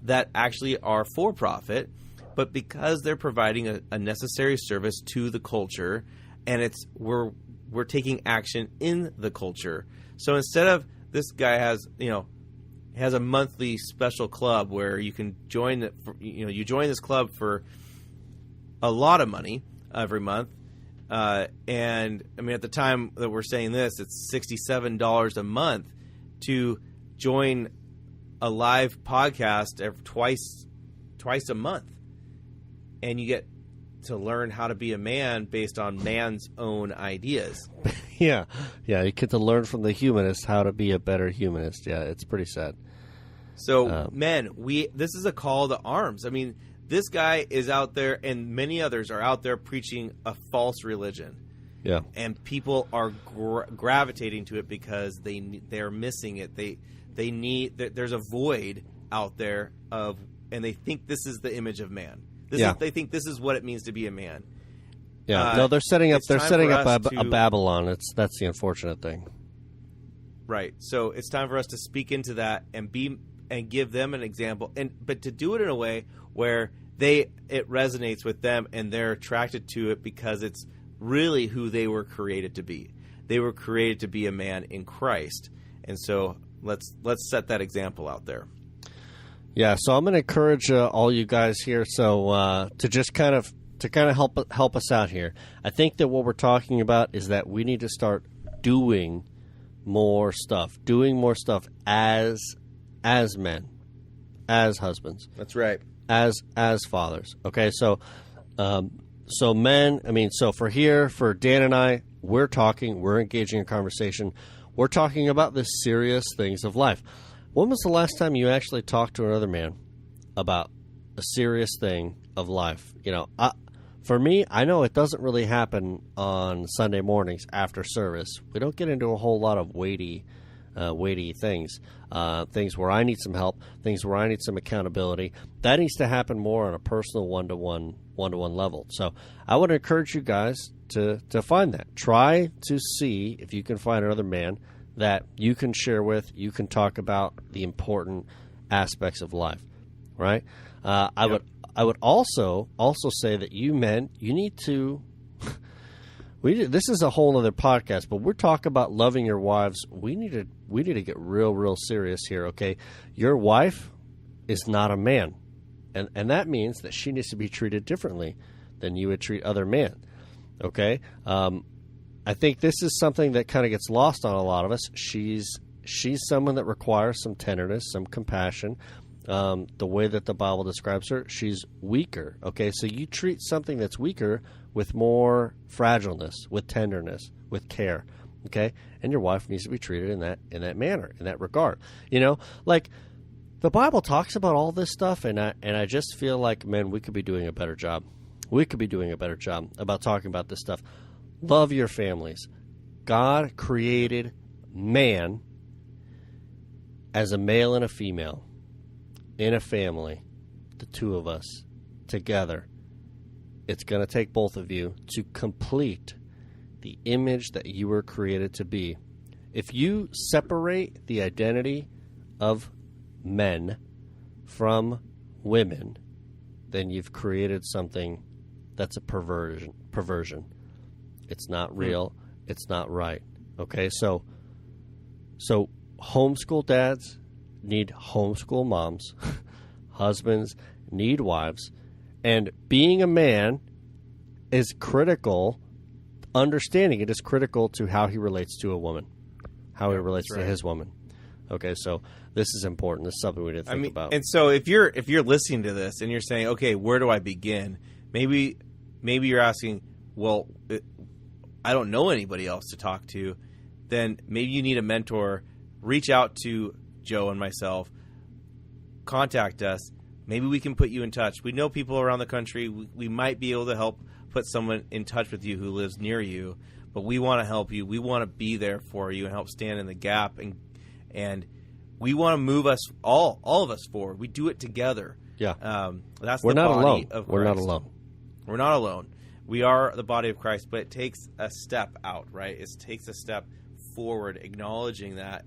Speaker 1: that actually are for profit, but because they're providing a necessary service to the culture, and we're taking action in the culture. So instead of, this guy has a monthly special club where you can join it. You join this club for a lot of money every month, and I mean, at the time that we're saying this, it's $67 a month to join a live podcast twice a month, and you get to learn how to be a man based on man's own ideas.
Speaker 2: Yeah, you get to learn from the humanist how to be a better humanist. Yeah, it's pretty sad.
Speaker 1: So, men, this is a call to arms. I mean, this guy is out there, and many others are out there preaching a false religion.
Speaker 2: Yeah,
Speaker 1: and people are gravitating to it because they're missing it. They need. There's a void out there and they think this is the image of man. They think this is what it means to be a man.
Speaker 2: Yeah, no, they're setting up. They're setting up a Babylon. That's the unfortunate thing.
Speaker 1: Right. So it's time for us to speak into that and give them an example, but to do it in a way where it resonates with them and they're attracted to it because it's really who they were created to be. They were created to be a man in Christ, and so let's set that example out there.
Speaker 2: Yeah, so I'm going to encourage all you guys here. So to just kind of help us out here. I think that what we're talking about is that we need to start doing more stuff as men, as husbands.
Speaker 1: That's right.
Speaker 2: As fathers. Okay, so men. I mean, so for Dan and I, we're engaging in conversation. We're talking about the serious things of life. When was the last time you actually talked to another man about a serious thing of life? You know, for me, I know it doesn't really happen on Sunday mornings after service. We don't get into a whole lot of weighty things, things where I need some help, things where I need some accountability. That needs to happen more on a personal one-to-one level. So I would encourage you guys to find that. Try to see if you can find another man that you can share with, you can talk about the important aspects of life, right? I would also say that you men, you need to. This is a whole other podcast, but we're talking about loving your wives. We need to get real serious here, okay? Your wife is not a man, and that means that she needs to be treated differently than you would treat other men, okay? I think this is something that kind of gets lost on a lot of us. She's someone that requires some tenderness, some compassion. The way that the Bible describes her, she's weaker. Okay, so you treat something that's weaker with more fragileness, with tenderness, with care. Okay, and your wife needs to be treated in that manner, in that regard. You know, like the Bible talks about all this stuff, and I just feel like, man, we could be doing a better job. We could be doing a better job about talking about this stuff. Love your families. God created man as a male and a female in a family, the two of us together. It's going to take both of you to complete the image that you were created to be. If you separate the identity of men from women, then you've created something that's a perversion. It's not real. It's not right. Okay, so homeschool dads need homeschool moms. Husbands need wives. And being a man is critical. Understanding it is critical to how he relates to a woman, how he relates to his woman. Okay, so this is important. This is something we need to think about.
Speaker 1: And so if you're listening to this and you're saying, okay, where do I begin? Maybe you're asking, well, I don't know anybody else to talk to. Then maybe you need a mentor. Reach out to Joe and myself. Contact us. Maybe we can put you in touch. We know people around the country. We might be able to help put someone in touch with you who lives near you. But we want to help you. We want to be there for you and help stand in the gap. And we want to move us all of us forward. We do it together.
Speaker 2: Yeah.
Speaker 1: That's
Speaker 2: We're
Speaker 1: the
Speaker 2: not
Speaker 1: body
Speaker 2: alone.
Speaker 1: of Christ.
Speaker 2: We're not alone.
Speaker 1: We're not alone. We are the body of Christ, but it takes a step out, right? It takes a step forward, acknowledging that,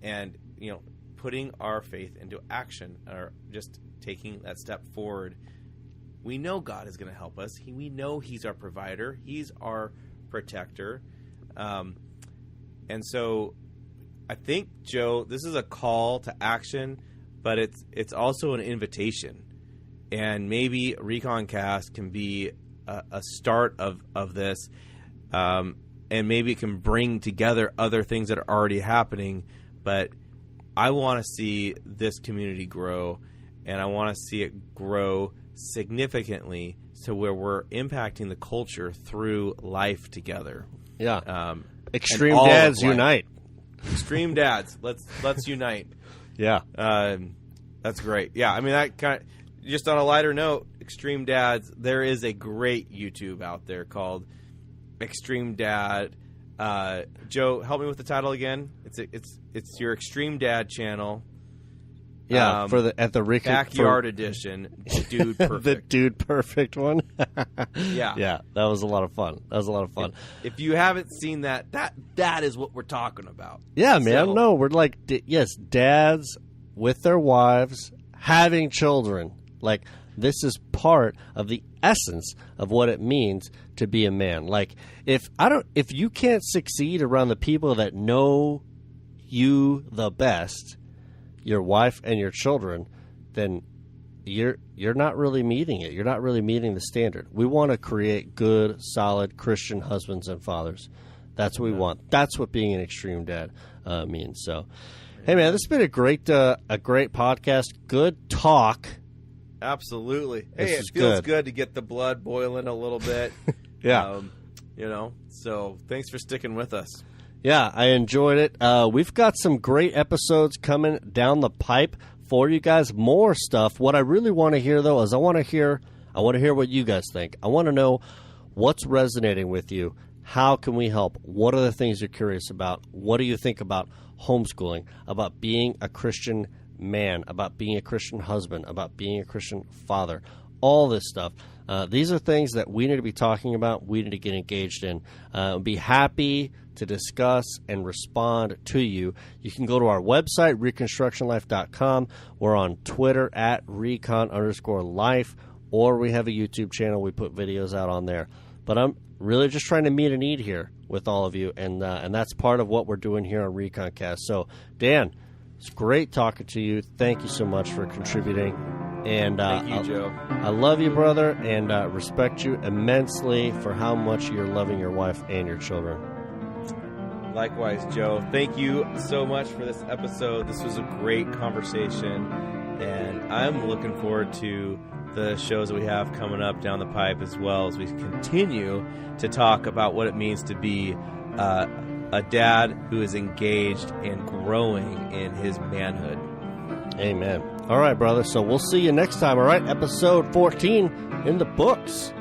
Speaker 1: and putting our faith into action, or just taking that step forward. We know God is going to help us. We know He's our provider. He's our protector. And so I think, Joe, this is a call to action, but it's also an invitation. And maybe ReconCast can be a start of this, and maybe it can bring together other things that are already happening. But I want to see this community grow, and I want to see it grow significantly to where we're impacting the culture through life together.
Speaker 2: Yeah. Extreme Dads Unite.
Speaker 1: Extreme Dads. Let's unite.
Speaker 2: Yeah.
Speaker 1: That's great. Yeah, I mean, that kind of, just on a lighter note, Extreme Dads, there is a great YouTube out there called Extreme Dad. Joe, help me with the title again. It's your Extreme Dad channel.
Speaker 2: Yeah, at the
Speaker 1: Backyard Edition, Dude Perfect.
Speaker 2: The Dude Perfect one.
Speaker 1: Yeah.
Speaker 2: Yeah, that was a lot of fun.
Speaker 1: If you haven't seen that is what we're talking about.
Speaker 2: Yeah, man.
Speaker 1: So,
Speaker 2: No, we're like, yes, dads with their wives having children. Like, this is part of the essence of what it means to be a man. Like, if you can't succeed around the people that know you the best, your wife and your children, then you're not really meeting it. You're not really meeting the standard. We want to create good, solid Christian husbands and fathers. That's what we want. That's what being an extreme dad means. So, hey man, this has been a great podcast. Good talk.
Speaker 1: Absolutely. Hey, it feels good to get the blood boiling a little bit.
Speaker 2: Yeah.
Speaker 1: So thanks for sticking with us.
Speaker 2: Yeah, I enjoyed it. We've got some great episodes coming down the pipe for you guys. More stuff. What I really want to hear, though, is I want to hear what you guys think. I want to know what's resonating with you. How can we help? What are the things you're curious about? What do you think about homeschooling, about being a Christian man, about being a Christian husband, about being a Christian father? All this stuff. These are things that we need to be talking about. We need to get engaged in. Be happy to discuss and respond to you. You can go to our website, ReconstructionLife.com. We're on Twitter at Recon_life, or we have a YouTube channel. We put videos out on there. But I'm really just trying to meet a need here with all of you, and that's part of what we're doing here on ReconCast. So, Dan, it's great talking to you. Thank you so much for contributing. And
Speaker 1: thank you, Joe.
Speaker 2: I love you, brother, and respect you immensely for how much you're loving your wife and your children.
Speaker 1: Likewise, Joe. Thank you so much for this episode. This was a great conversation, and I'm looking forward to the shows that we have coming up down the pipe, as well as we continue to talk about what it means to be a dad who is engaged and growing in his manhood.
Speaker 2: Amen. All right, brother. So we'll see you next time. All right, episode 14 in the books.